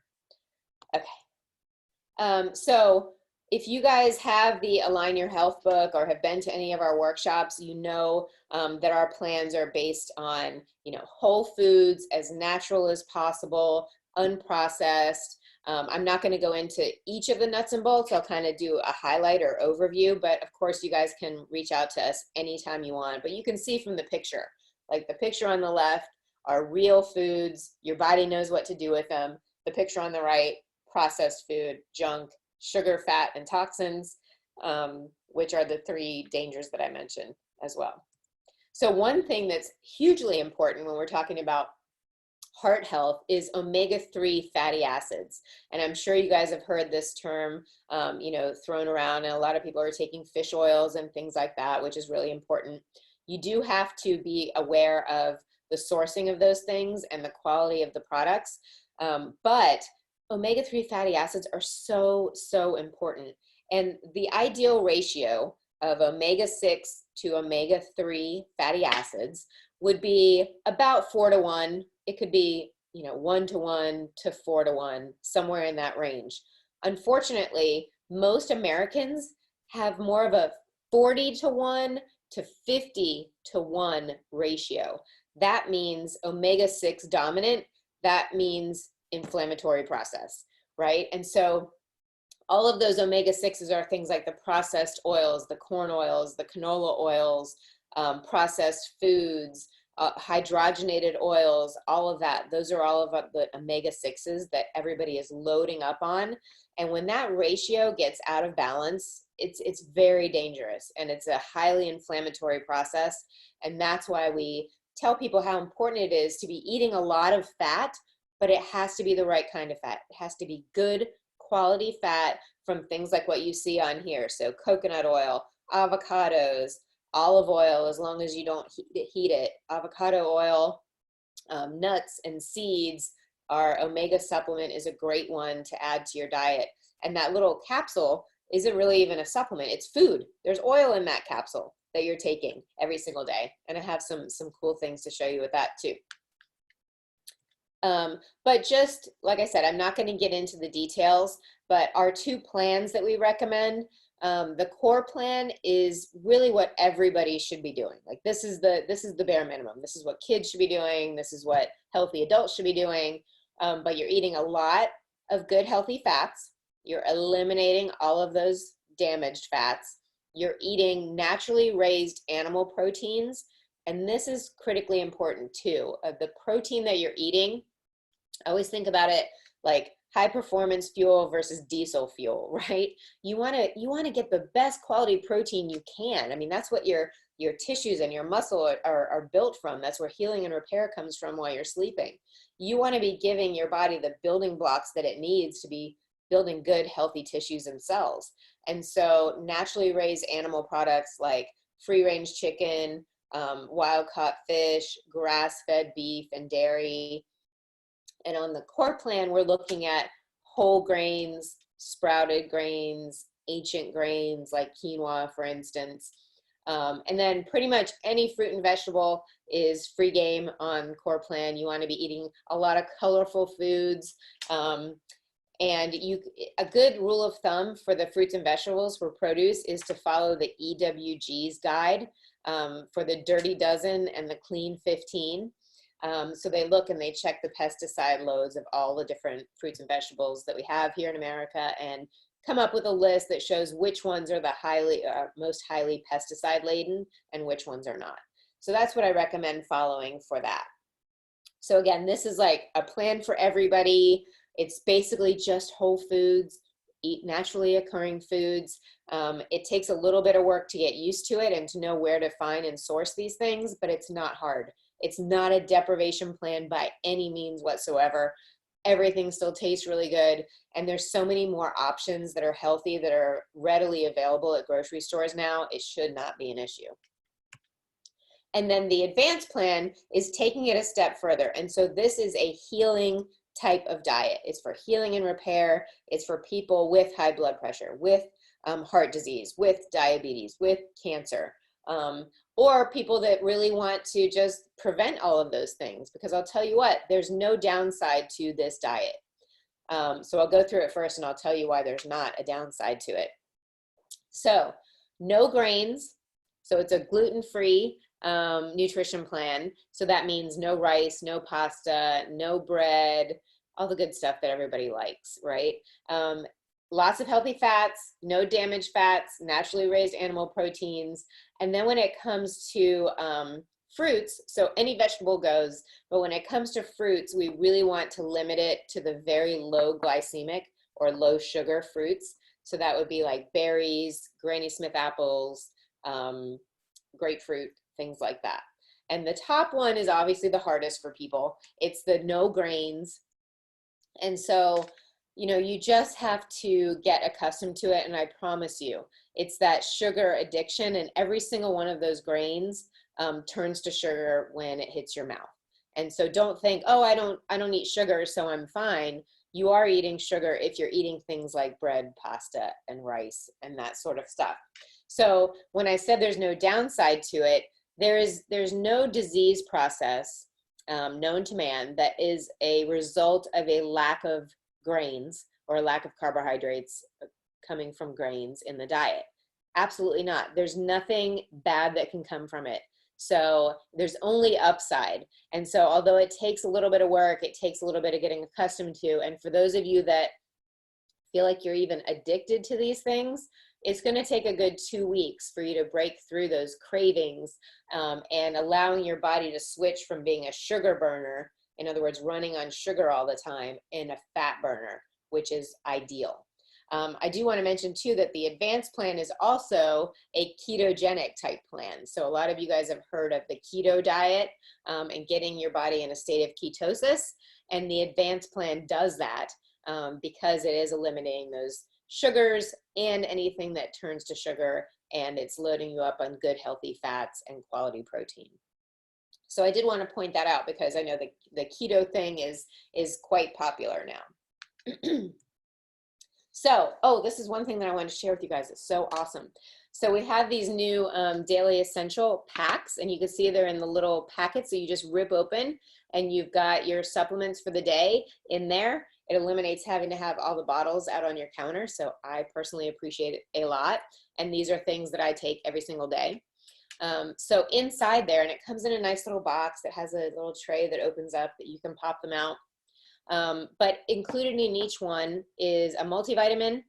Okay. So if you guys have the Align Your Health book or have been to any of our workshops, you know that our plans are based on, you know, whole foods, as natural as possible, unprocessed. I'm not going to go into each of the nuts and bolts. I'll kind of do a highlight or overview, but of course you guys can reach out to us anytime you want. But you can see from the picture, like the picture on the left are real foods. Your body knows what to do with them. The picture on the right, processed food, junk, sugar, fat, and toxins, which are the three dangers that I mentioned as well. So one thing that's hugely important when we're talking about heart health is omega-3 fatty acids. And I'm sure you guys have heard this term, you know, thrown around, and a lot of people are taking fish oils and things like that, which is really important. You do have to be aware of the sourcing of those things and the quality of the products. But omega-3 fatty acids are so, so important. And the ideal ratio of omega-6 to omega-3 fatty acids would be about 4-to-1. It could be, 1-to-1 to 4-to-1, somewhere in that range. Unfortunately, most Americans have more of a 40-to-1 to 50-to-1 ratio. That means omega-6 dominant. That means inflammatory process, right? And so all of those omega-6s are things like the processed oils, the corn oils, the canola oils, processed foods, hydrogenated oils, all of that. Those are all of the omega-6s that everybody is loading up on. And when that ratio gets out of balance, it's very dangerous, and it's a highly inflammatory process. And that's why we tell people how important it is to be eating a lot of fat, but it has to be the right kind of fat. It has to be good quality fat from things like what you see on here. So coconut oil, avocados, olive oil, as long as you don't heat it, avocado oil, nuts and seeds. Our omega supplement is a great one to add to your diet. And that little capsule isn't really even a supplement, it's food. There's oil in that capsule that you're taking every single day. And I have some cool things to show you with that too. But just like I said, I'm not going to get into the details, but our 2 plans that we recommend, the core plan is really what everybody should be doing. Like this is the bare minimum. This is what kids should be doing. This is what healthy adults should be doing. But you're eating a lot of good healthy fats. You're eliminating all of those damaged fats. You're eating naturally raised animal proteins. And this is critically important too. The protein that you're eating, I always think about it like high performance fuel versus diesel fuel, right? You want to get the best quality protein you can. I mean, that's what your tissues and your muscle are built from. That's where healing and repair comes from while you're sleeping. You want to be giving your body the building blocks that it needs to be building good, healthy tissues and cells. And so naturally raised animal products like free-range chicken, wild-caught fish, grass-fed beef and dairy. And on the core plan, we're looking at whole grains, sprouted grains, ancient grains like quinoa, for instance. And then pretty much any fruit and vegetable is free game on core plan. You want to be eating a lot of colorful foods. And a good rule of thumb for the fruits and vegetables for produce is to follow the EWG's guide for the Dirty Dozen and the Clean 15. So they look and they check the pesticide loads of all the different fruits and vegetables that we have here in America and come up with a list that shows which ones are the most highly pesticide laden and which ones are not. So that's what I recommend following for that. So again, this is like a plan for everybody. It's basically just whole foods, eat naturally occurring foods. It takes a little bit of work to get used to it and to know where to find and source these things, but it's not hard. It's not a deprivation plan by any means whatsoever. Everything still tastes really good. And there's so many more options that are healthy that are readily available at grocery stores now. It should not be an issue. And then the advanced plan is taking it a step further. And so this is a healing type of diet. It's for healing and repair. It's for people with high blood pressure, with heart disease, with diabetes, with cancer, or people that really want to just prevent all of those things. Because I'll tell you what, there's no downside to this diet. So I'll go through it first and I'll tell you why there's not a downside to it. So no grains. So it's a gluten-free nutrition plan. So that means no rice, no pasta, no bread, all the good stuff that everybody likes, right? Lots of healthy fats, no damaged fats, naturally raised animal proteins. And then when it comes to fruits, so any vegetable goes, but when it comes to fruits, we really want to limit it to the very low glycemic or low sugar fruits. So that would be like berries, Granny Smith apples, grapefruit, things like that. And the top one is obviously the hardest for people. It's the no grains. And so, you know, you just have to get accustomed to it. And I promise you, it's that sugar addiction, and every single one of those grains turns to sugar when it hits your mouth. And so don't think, oh, I don't eat sugar, so I'm fine. You are eating sugar if you're eating things like bread, pasta, and rice, and that sort of stuff. So when I said there's no downside to it, there's no disease process known to man that is a result of a lack of grains or a lack of carbohydrates coming from grains in the diet. Absolutely not. There's nothing bad that can come from it. So there's only upside. And so although it takes a little bit of work, it takes a little bit of getting accustomed to, and for those of you that feel like you're even addicted to these things, it's going to take a good 2 weeks for you to break through those cravings and allowing your body to switch from being a sugar burner, in other words, running on sugar all the time, in a fat burner, which is ideal. I do want to mention too that the advanced plan is also a ketogenic type plan. So a lot of you guys have heard of the keto diet and getting your body in a state of ketosis. And the advanced plan does that because it is eliminating those sugars and anything that turns to sugar, and it's loading you up on good healthy fats and quality protein. So I did want to point that out because I know the keto thing is quite popular now. So, oh, this is one thing that I wanted to share with you guys. It's so awesome. So we have these new daily essential packs, and you can see they're in the little packets. So you just rip open and you've got your supplements for the day in there. It eliminates having to have all the bottles out on your counter. So I personally appreciate it a lot. And these are things that I take every single day. So inside there, and it comes in a nice little box that has a little tray that opens up that you can pop them out. But included in each one is a multivitamin,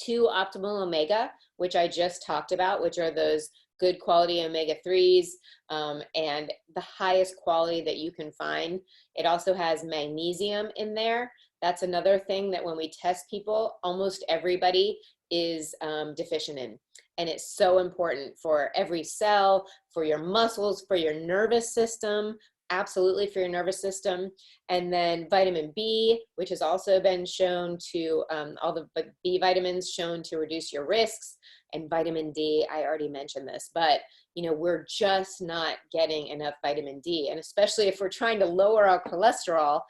2 optimal omega, which I just talked about, which are those good quality omega-3s and the highest quality that you can find. It also has magnesium in there. That's another thing that when we test people, almost everybody is deficient in. And it's so important for every cell, for your muscles, for your nervous system, absolutely for your nervous system. And then vitamin B, which has also been shown to, all the B vitamins shown to reduce your risks. And vitamin D, I already mentioned this, but you know, we're just not getting enough vitamin D. And especially if we're trying to lower our cholesterol,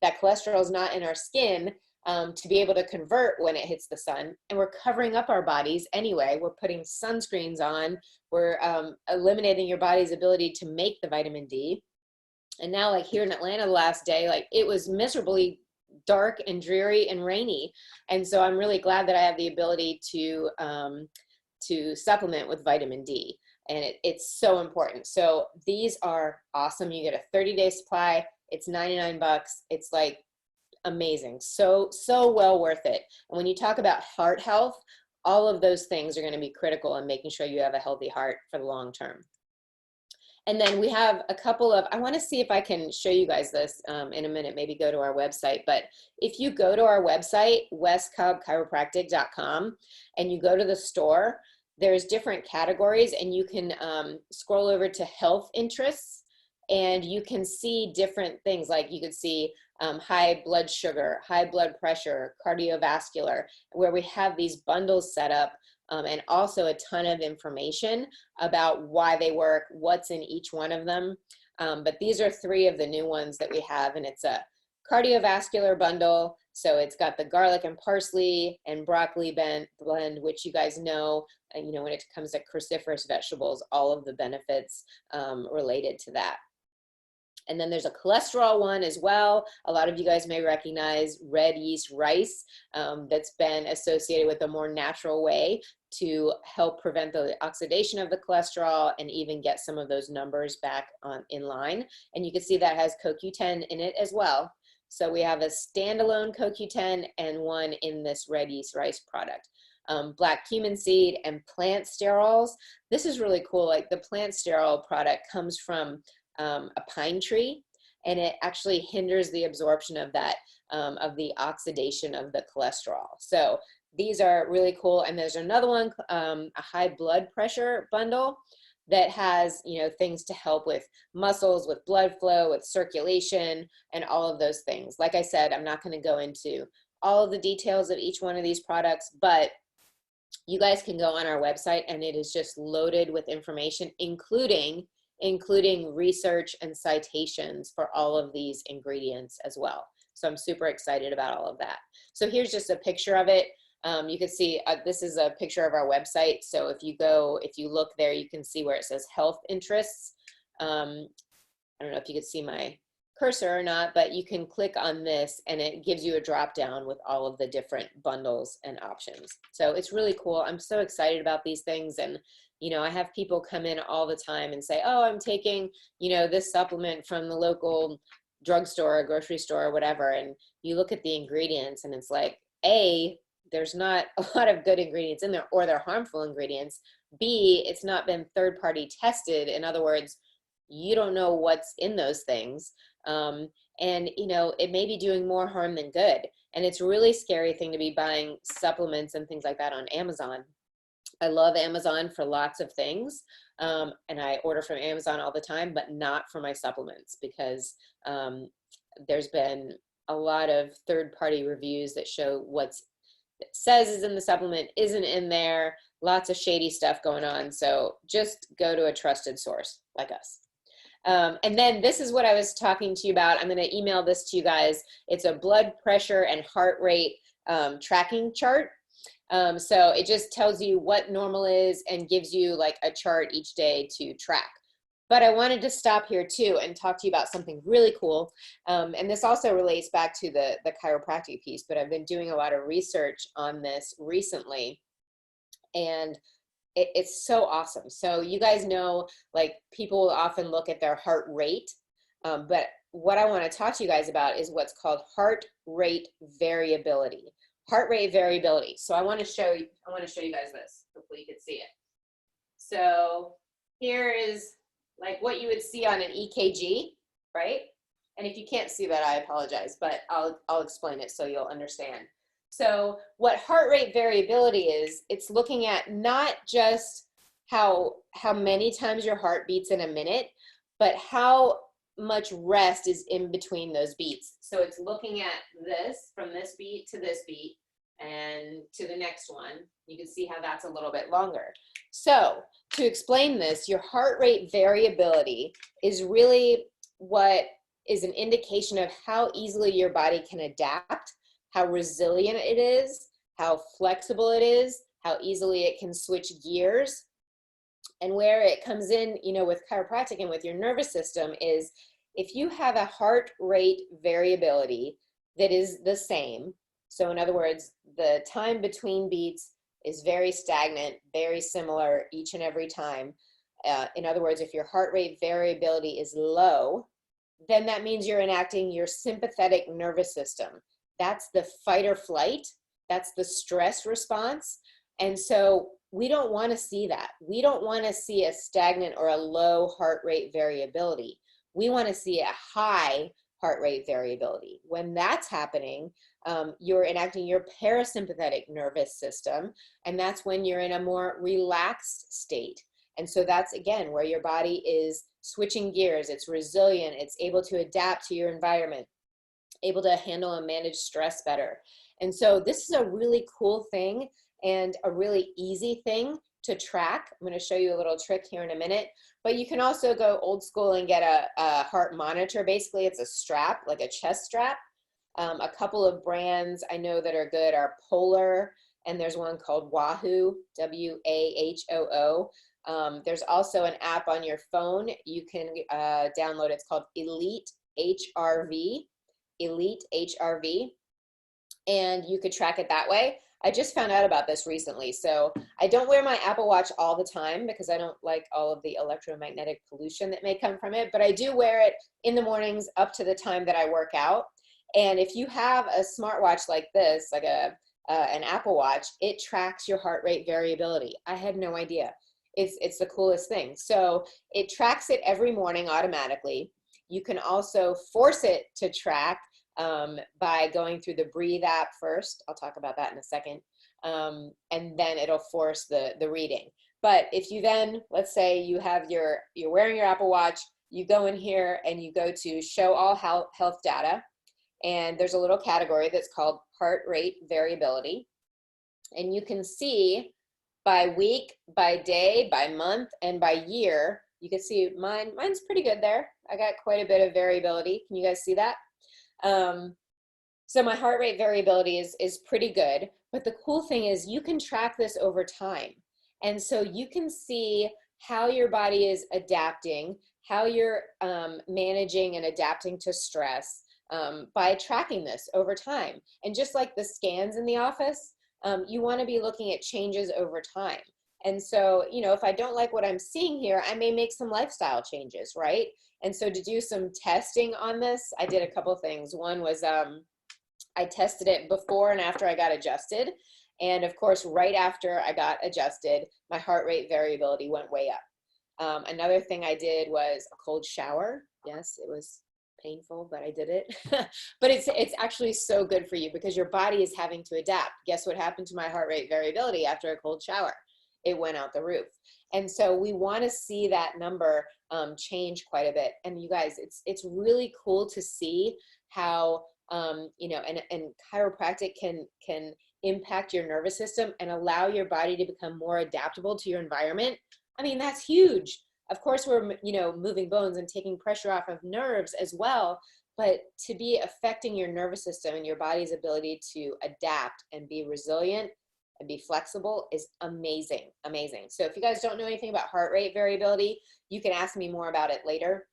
that cholesterol is not in our skin to be able to convert when it hits the sun. And we're covering up our bodies anyway. We're putting sunscreens on. We're eliminating your body's ability to make the vitamin D. And now, like here in Atlanta the last day, like it was miserably dark and dreary and rainy. And so I'm really glad that I have the ability to supplement with vitamin D. And it's so important. So these are awesome. You get a 30-day supply. It's 99 bucks. It's like amazing. So well worth it. And when you talk about heart health, all of those things are going to be critical in making sure you have a healthy heart for the long term. And then we have a couple of, I want to see if I can show you guys this in a minute, maybe go to our website. But if you go to our website, westcobbchiropractic.com, and you go to the store, there's different categories, and you can scroll over to health interests, and you can see different things. Like you could see high blood sugar, high blood pressure, cardiovascular, where we have these bundles set up. And also a ton of information about why they work, what's in each one of them. But these are 3 of the new ones that we have, and it's a cardiovascular bundle. So it's got the garlic and parsley and broccoli blend, which you guys know, you know, when it comes to cruciferous vegetables, all of the benefits related to that. And then there's a cholesterol one as well. A lot of you guys may recognize red yeast rice that's been associated with a more natural way to help prevent the oxidation of the cholesterol and even get some of those numbers back in line. And you can see that has CoQ10 in it as well. So we have a standalone CoQ10 and one in this red yeast rice product. Black cumin seed and plant sterols. This is really cool. Like the plant sterol product comes from a pine tree, and it actually hinders the absorption of that, of the oxidation of the cholesterol. So these are really cool. And there's another one, a high blood pressure bundle that has, you know, things to help with muscles, with blood flow, with circulation, and all of those things. Like I said, I'm not going to go into all of the details of each one of these products, but you guys can go on our website and it is just loaded with information, including including research and citations for all of these ingredients as well. So I'm super excited about all of that. So here's just a picture of it. You can see this is a picture of our website. So if you look there, you can see where it says health interests. I don't know if you could see my cursor or not, but you can click on this and it gives you a drop down with all of the different bundles and options. So it's really cool. I'm so excited about these things. And, you know, I have people come in all the time and say, oh, I'm taking, you know, this supplement from the local drugstore or grocery store or whatever. And you look at the ingredients and it's like, A, there's not a lot of good ingredients in there, or they're harmful ingredients. B, it's not been third-party tested. In other words, you don't know what's in those things. And, you know, it may be doing more harm than good. And it's a really scary thing to be buying supplements and things like that on Amazon. I love Amazon for lots of things. And I order from Amazon all the time, but not for my supplements, because there's been a lot of third-party reviews that show what's it says is in the supplement isn't in there, lots of shady stuff going on. So just go to a trusted source like us. And then this is what I was talking to you about. I'm going to email this to you guys. It's a blood pressure and heart rate tracking chart. So it just tells you what normal is and gives you like a chart each day to track. But I wanted to stop here too and talk to you about something really cool. And this also relates back to the chiropractic piece, but I've been doing a lot of research on this recently. And it's so awesome. So you guys know, like, people often look at their heart rate, but what I want to talk to you guys about is what's called heart rate variability. Heart rate variability. So I want to show you guys this. Hopefully you can see it. So here is like what you would see on an EKG, right? And if you can't see that, I apologize, but I'll explain it so you'll understand. So what heart rate variability is, it's looking at not just how many times your heart beats in a minute, but how much rest is in between those beats. So it's looking at this, from this beat to this beat and to the next one. You can see how that's a little bit longer. So to explain this, your heart rate variability is really what is an indication of how easily your body can adapt, how resilient it is, how flexible it is, how easily it can switch gears. And where it comes in, you know, with chiropractic and with your nervous system is if you have a heart rate variability that is the same. So in other words, the time between beats is very stagnant, very similar each and every time. In other words, if your heart rate variability is low, then that means you're enacting your sympathetic nervous system. That's the fight or flight. That's the stress response. And so we don't want to see that. We don't want to see a stagnant or a low heart rate variability. We want to see a high heart rate variability. When that's happening, you're enacting your parasympathetic nervous system, and that's when you're in a more relaxed state. And so that's, again, where your body is switching gears. It's resilient. It's able to adapt to your environment, able to handle and manage stress better. And so this is a really cool thing and a really easy thing to track. I'm going to show you a little trick here in a minute, but you can also go old school and get a heart monitor. Basically, it's a strap, like a chest strap. A couple of brands I know that are good are Polar, and there's one called Wahoo, W-A-H-O-O. There's also an app on your phone you can download. It's called Elite HRV, Elite HRV, and you could track it that way. I just found out about this recently. So I don't wear my Apple Watch all the time because I don't like all of the electromagnetic pollution that may come from it, but I do wear it in the mornings up to the time that I work out. And if you have a smartwatch like this, like an Apple Watch, it tracks your heart rate variability. I had no idea. It's the coolest thing. So it tracks it every morning automatically. You can also force it to track by going through the Breathe app first. I'll talk about that in a second. And then it'll force the reading. But if you then, let's say you have you're wearing your Apple Watch, you go in here and you go to show all health data. And there's a little category that's called heart rate variability. And you can see by week, by day, by month, and by year, You can see mine's pretty good there. I got quite a bit of variability. Can you guys see that? So my heart rate variability is pretty good, but the cool thing is you can track this over time. And so you can see how your body is adapting, how you're managing and adapting to stress by tracking this over time. And just like the scans in the office, you want to be looking at changes over time. And so, you know, if I don't like what I'm seeing here, I may make some lifestyle changes, right? And so to do some testing on this, I did a couple things. One was I tested it before and after I got adjusted. And of course, right after I got adjusted, my heart rate variability went way up. Another thing I did was a cold shower. Yes, it was painful, but I did it. But it's actually so good for you because your body is having to adapt. Guess what happened to my heart rate variability after a cold shower? It went out the roof. And so we want to see that number change quite a bit. And you guys, it's really cool to see how you know, and chiropractic can impact your nervous system and allow your body to become more adaptable to your environment. I mean, that's huge. Of course, we're, you know, moving bones and taking pressure off of nerves as well, but to be affecting your nervous system and your body's ability to adapt and be resilient and be flexible is amazing, amazing. So if you guys don't know anything about heart rate variability, you can ask me more about it later.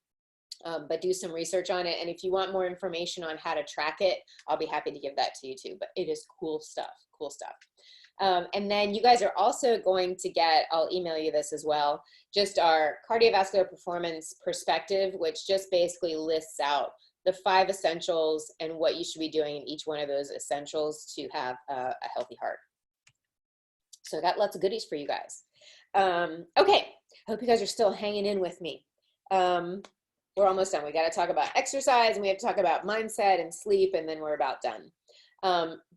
But do some research on it. And if you want more information on how to track it, I'll be happy to give that to you too. But it is cool stuff, cool stuff. And then you guys are also going to get, I'll email you this as well, just our cardiovascular performance perspective, which just basically lists out the 5 essentials and what you should be doing in each one of those essentials to have a healthy heart. So I got lots of goodies for you guys. Okay, hope you guys are still hanging in with me. We're almost done. We got to talk about exercise and we have to talk about mindset and sleep, and then we're about done.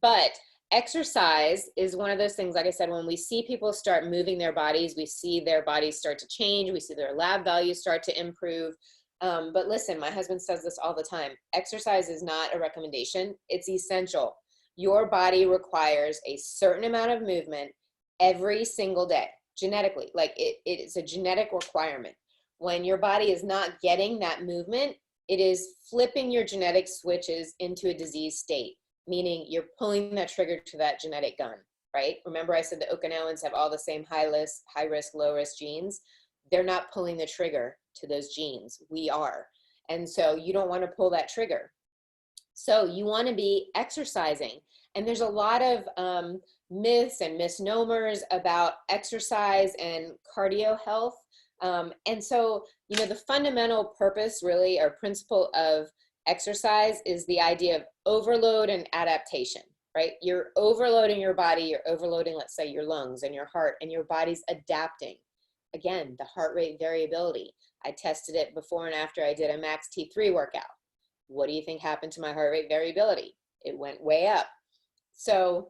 But exercise is one of those things, like I said, when we see people start moving their bodies, we see their bodies start to change. We see their lab values start to improve. But listen, my husband says this all the time. Exercise is not a recommendation. It's essential. Your body requires a certain amount of movement every single day, genetically. Like it is a genetic requirement. When your body is not getting that movement, it is flipping your genetic switches into a disease state, meaning you're pulling that trigger to that genetic gun, right? Remember I said the Okinawans have all the same high risk, low risk genes. They're not pulling the trigger to those genes. We are. And so you don't want to pull that trigger. So you want to be exercising. And there's a lot of myths and misnomers about exercise and cardio health. And so, you know, the fundamental purpose really or principle of exercise is the idea of overload and adaptation, right? You're overloading your body, you're overloading, let's say, your lungs and your heart, and your body's adapting. Again, the heart rate variability. I tested it before and after I did a max T3 workout. What do you think happened to my heart rate variability? It went way up. So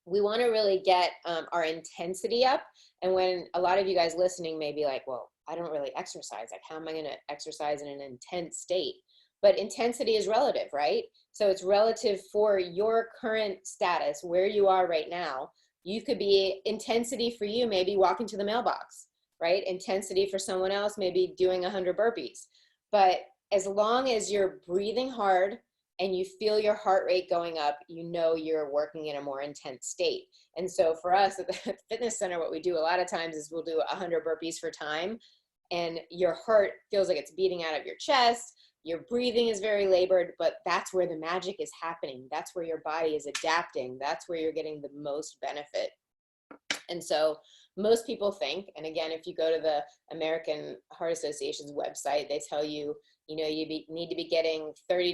we want to really get our intensity up. And when a lot of you guys listening may be like, well, I don't really exercise. Like, how am I going to exercise in an intense state? But intensity is relative, right? So it's relative for your current status, where you are right now. You could be intensity for you, maybe walking to the mailbox, right? Intensity for someone else, maybe doing 100 burpees. But as long as you're breathing hard and you feel your heart rate going up, you know you're working in a more intense state. And so for us at the fitness center, what we do a lot of times is we'll do 100 burpees for time, and your heart feels like it's beating out of your chest. Your breathing is very labored, but that's where the magic is happening. That's where your body is adapting. That's where you're getting the most benefit. And so most people think, and again, if you go to the American Heart Association's website, they tell you, you know, you need to be getting 30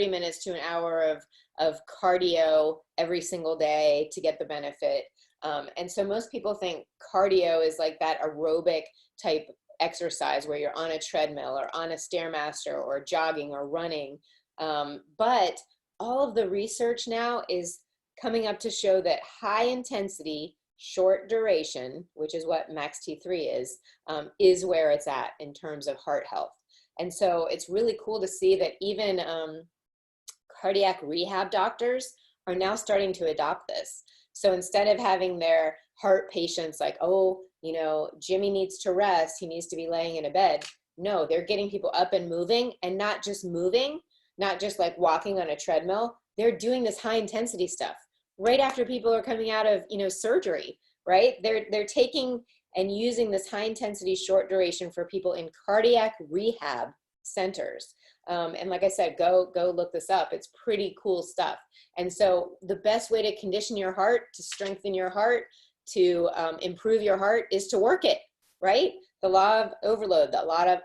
minutes to an hour of cardio every single day to get the benefit. And so most people think cardio is like that aerobic type exercise where you're on a treadmill or on a Stairmaster or jogging or running. But all of the research now is coming up to show that high intensity, short duration, which is what max T3 is where it's at in terms of heart health. And so it's really cool to see that even cardiac rehab doctors are now starting to adopt this. So instead of having their heart patients like, oh, you know, Jimmy needs to rest, he needs to be laying in a bed. No, they're getting people up and moving, and not just moving, not just like walking on a treadmill. They're doing this high intensity stuff right after people are coming out of, you know, surgery, right? They're taking and using this high intensity short duration for people in cardiac rehab centers. And like I said, go look this up. It's pretty cool stuff. And so the best way to condition your heart, to strengthen your heart, to improve your heart is to work it, right? The law of overload, the law of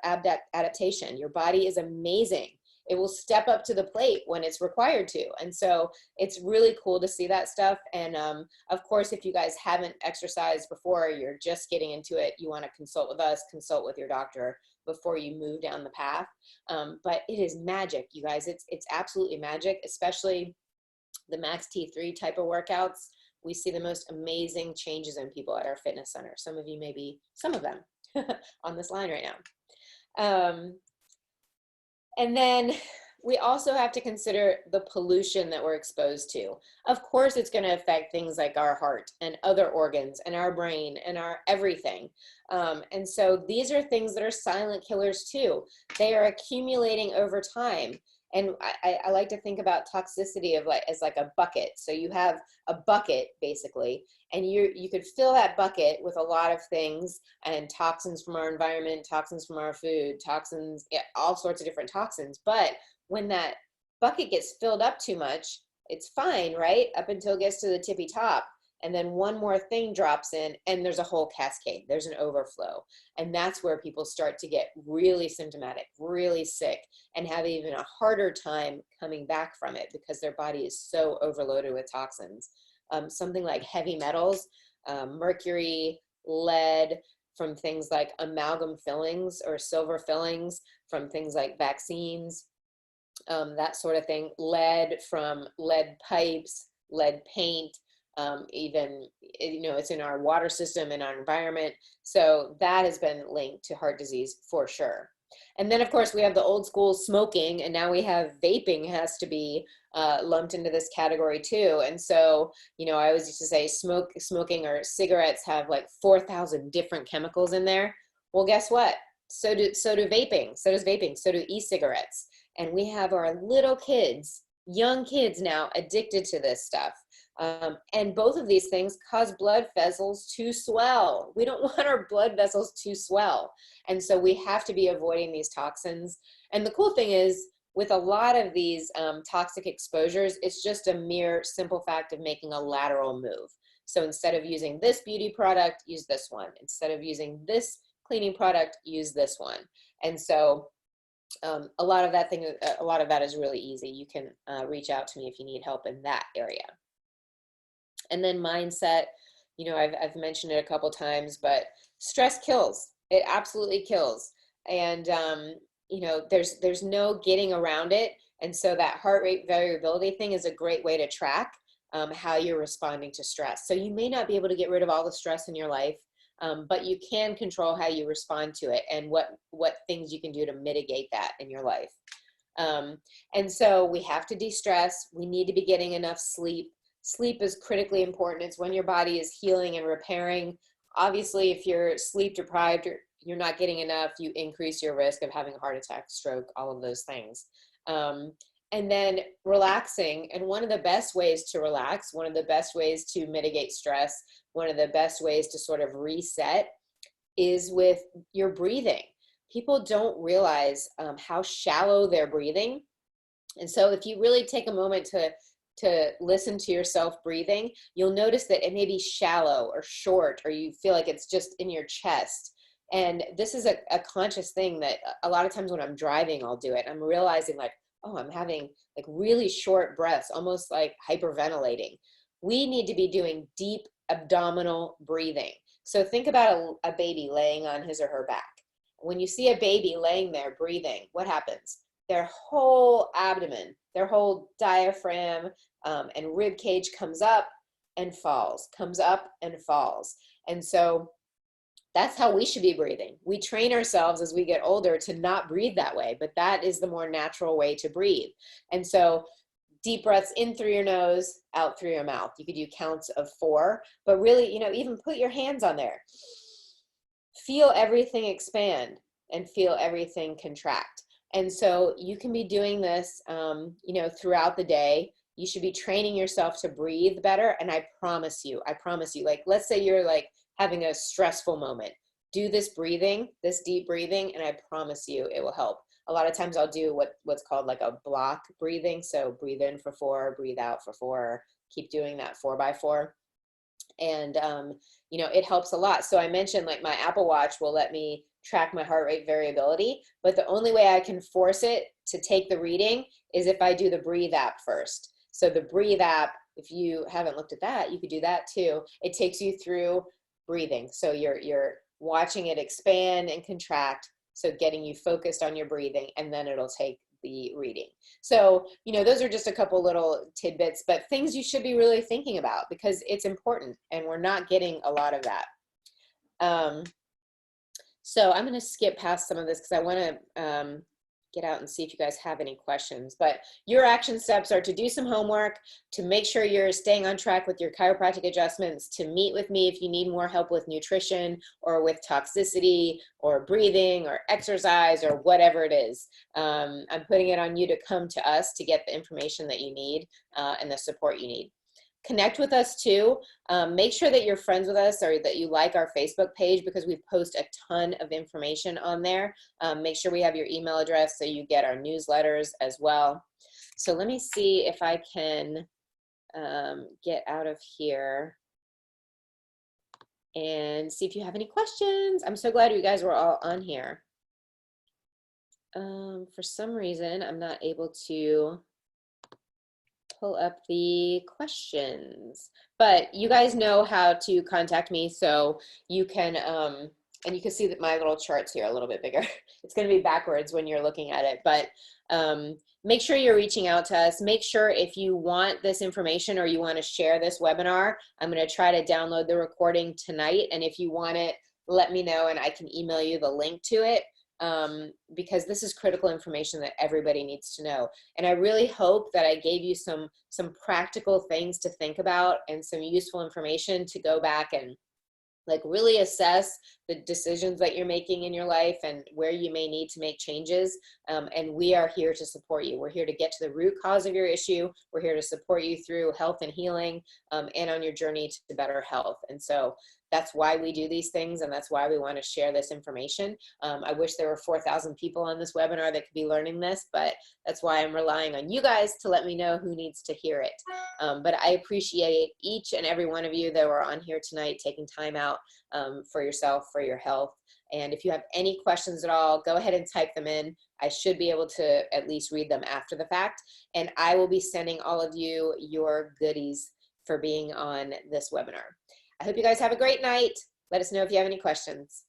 adaptation. Your body is amazing. It will step up to the plate when it's required to. And so it's really cool to see that stuff. And of course, if you guys haven't exercised before, you're just getting into it, you want to consult with us, consult with your doctor before you move down the path. But it is magic, you guys. It's absolutely magic, especially the Max T3 type of workouts. We see the most amazing changes in people at our fitness center. Some of you, maybe some of them on this line right now. And then we also have to consider the pollution that we're exposed to. Of course, it's going to affect things like our heart and other organs and our brain and our everything. And so these are things that are silent killers too. They are accumulating over time. And I like to think about toxicity of like as like a bucket. So you have a bucket basically, and you could fill that bucket with a lot of things and toxins from our environment, toxins from our food, toxins, yeah, all sorts of different toxins. But when that bucket gets filled up too much, it's fine, right? Up until it gets to the tippy top. And then one more thing drops in and there's a whole cascade. There's an overflow. And that's where people start to get really symptomatic, really sick, and have even a harder time coming back from it because their body is so overloaded with toxins. Something like heavy metals, mercury, lead, from things like amalgam fillings or silver fillings, from things like vaccines, that sort of thing, lead from lead pipes, lead paint, even, you know, it's in our water system and our environment. So that has been linked to heart disease for sure. And then of course we have the old school smoking, and now we have vaping has to be lumped into this category too. And so, you know, I always used to say smoking or cigarettes have like 4,000 different chemicals in there. Well, guess what? So do vaping, so does vaping, so do e-cigarettes. And we have our little kids, young kids now addicted to this stuff. And both of these things cause blood vessels to swell. We don't want our blood vessels to swell. And so we have to be avoiding these toxins. And the cool thing is, with a lot of these toxic exposures, it's just a mere simple fact of making a lateral move. So instead of using this beauty product, use this one. Instead of using this cleaning product, use this one. And so a lot of that is really easy. You can reach out to me if you need help in that area. And then mindset, you know, I've mentioned it a couple times, but stress kills. It absolutely kills. And, you know, there's no getting around it. And so that heart rate variability thing is a great way to track how you're responding to stress. So you may not be able to get rid of all the stress in your life, but you can control how you respond to it and what things you can do to mitigate that in your life. And so we have to de-stress. We need to be getting enough sleep. Sleep is critically important. It's when your body is healing and repairing. Obviously, if you're sleep deprived, you're not getting enough, you increase your risk of having a heart attack, stroke, all of those things. And then relaxing. And one of the best ways to relax, one of the best ways to mitigate stress, one of the best ways to sort of reset is with your breathing. People don't realize how shallow they're breathing. And so if you really take a moment to listen to yourself breathing, you'll notice that it may be shallow or short, or you feel like it's just in your chest. And this is a conscious thing that a lot of times when I'm driving, I'll do it. I'm realizing like, oh, I'm having like really short breaths, almost like hyperventilating. We need to be doing deep abdominal breathing. So think about a baby laying on his or her back. When you see a baby laying there breathing, what happens? Their whole abdomen, their whole diaphragm and rib cage comes up and falls, comes up and falls. And so that's how we should be breathing. We train ourselves as we get older to not breathe that way, but that is the more natural way to breathe. And so deep breaths in through your nose, out through your mouth. You could do counts of 4, but really, you know, even put your hands on there. feel everything expand and feel everything contract. And so you can be doing this, you know, throughout the day. You should be training yourself to breathe better. And I promise you, like, let's say you're like having a stressful moment. Do this breathing, this deep breathing, and I promise you it will help. A lot of times I'll do what's called like a block breathing. So breathe in for 4, breathe out for 4, keep doing that 4 by 4. And you know, it helps a lot. So I mentioned like my Apple Watch will let me track my heart rate variability, but the only way I can force it to take the reading is if I do the Breathe app first. So the Breathe app, if you haven't looked at that, you could do that too. It takes you through breathing. So you're watching it expand and contract, so getting you focused on your breathing, and then it'll take the reading. So, you know, those are just a couple little tidbits, but things you should be really thinking about because it's important and we're not getting a lot of that. So I'm going to skip past some of this because I want to get out and see if you guys have any questions. But your action steps are to do some homework, to make sure you're staying on track with your chiropractic adjustments, to meet with me if you need more help with nutrition or with toxicity or breathing or exercise or whatever it is. I'm putting it on you to come to us to get the information that you need and the support you need. Connect with us too. Make sure that you're friends with us or that you like our Facebook page because we post a ton of information on there. Make sure we have your email address so you get our newsletters as well. So let me see if I can get out of here and see if you have any questions. I'm so glad you guys were all on here. For some reason, I'm not able to pull up the questions, but you guys know how to contact me, so you can and you can see that my little chart's here a little bit bigger. It's going to be backwards when you're looking at it, but make sure you're reaching out to us. Make sure if you want this information or you want to share this webinar, I'm going to try to download the recording tonight, and if you want it, let me know and I can email you the link to it. Because this is critical information that everybody needs to know. And I really hope that I gave you some practical things to think about and some useful information to go back and like really assess the decisions that you're making in your life and where you may need to make changes. And we are here to support you. We're here to get to the root cause of your issue. We're here to support you through health and healing and on your journey to better health. And so that's why we do these things, and that's why we want to share this information. I wish there were 4,000 people on this webinar that could be learning this, but that's why I'm relying on you guys to let me know who needs to hear it. But I appreciate each and every one of you that were on here tonight taking time out for yourself, for your health. And if you have any questions at all, go ahead and type them in. I should be able to at least read them after the fact. And I will be sending all of you your goodies for being on this webinar. I hope you guys have a great night. Let us know if you have any questions.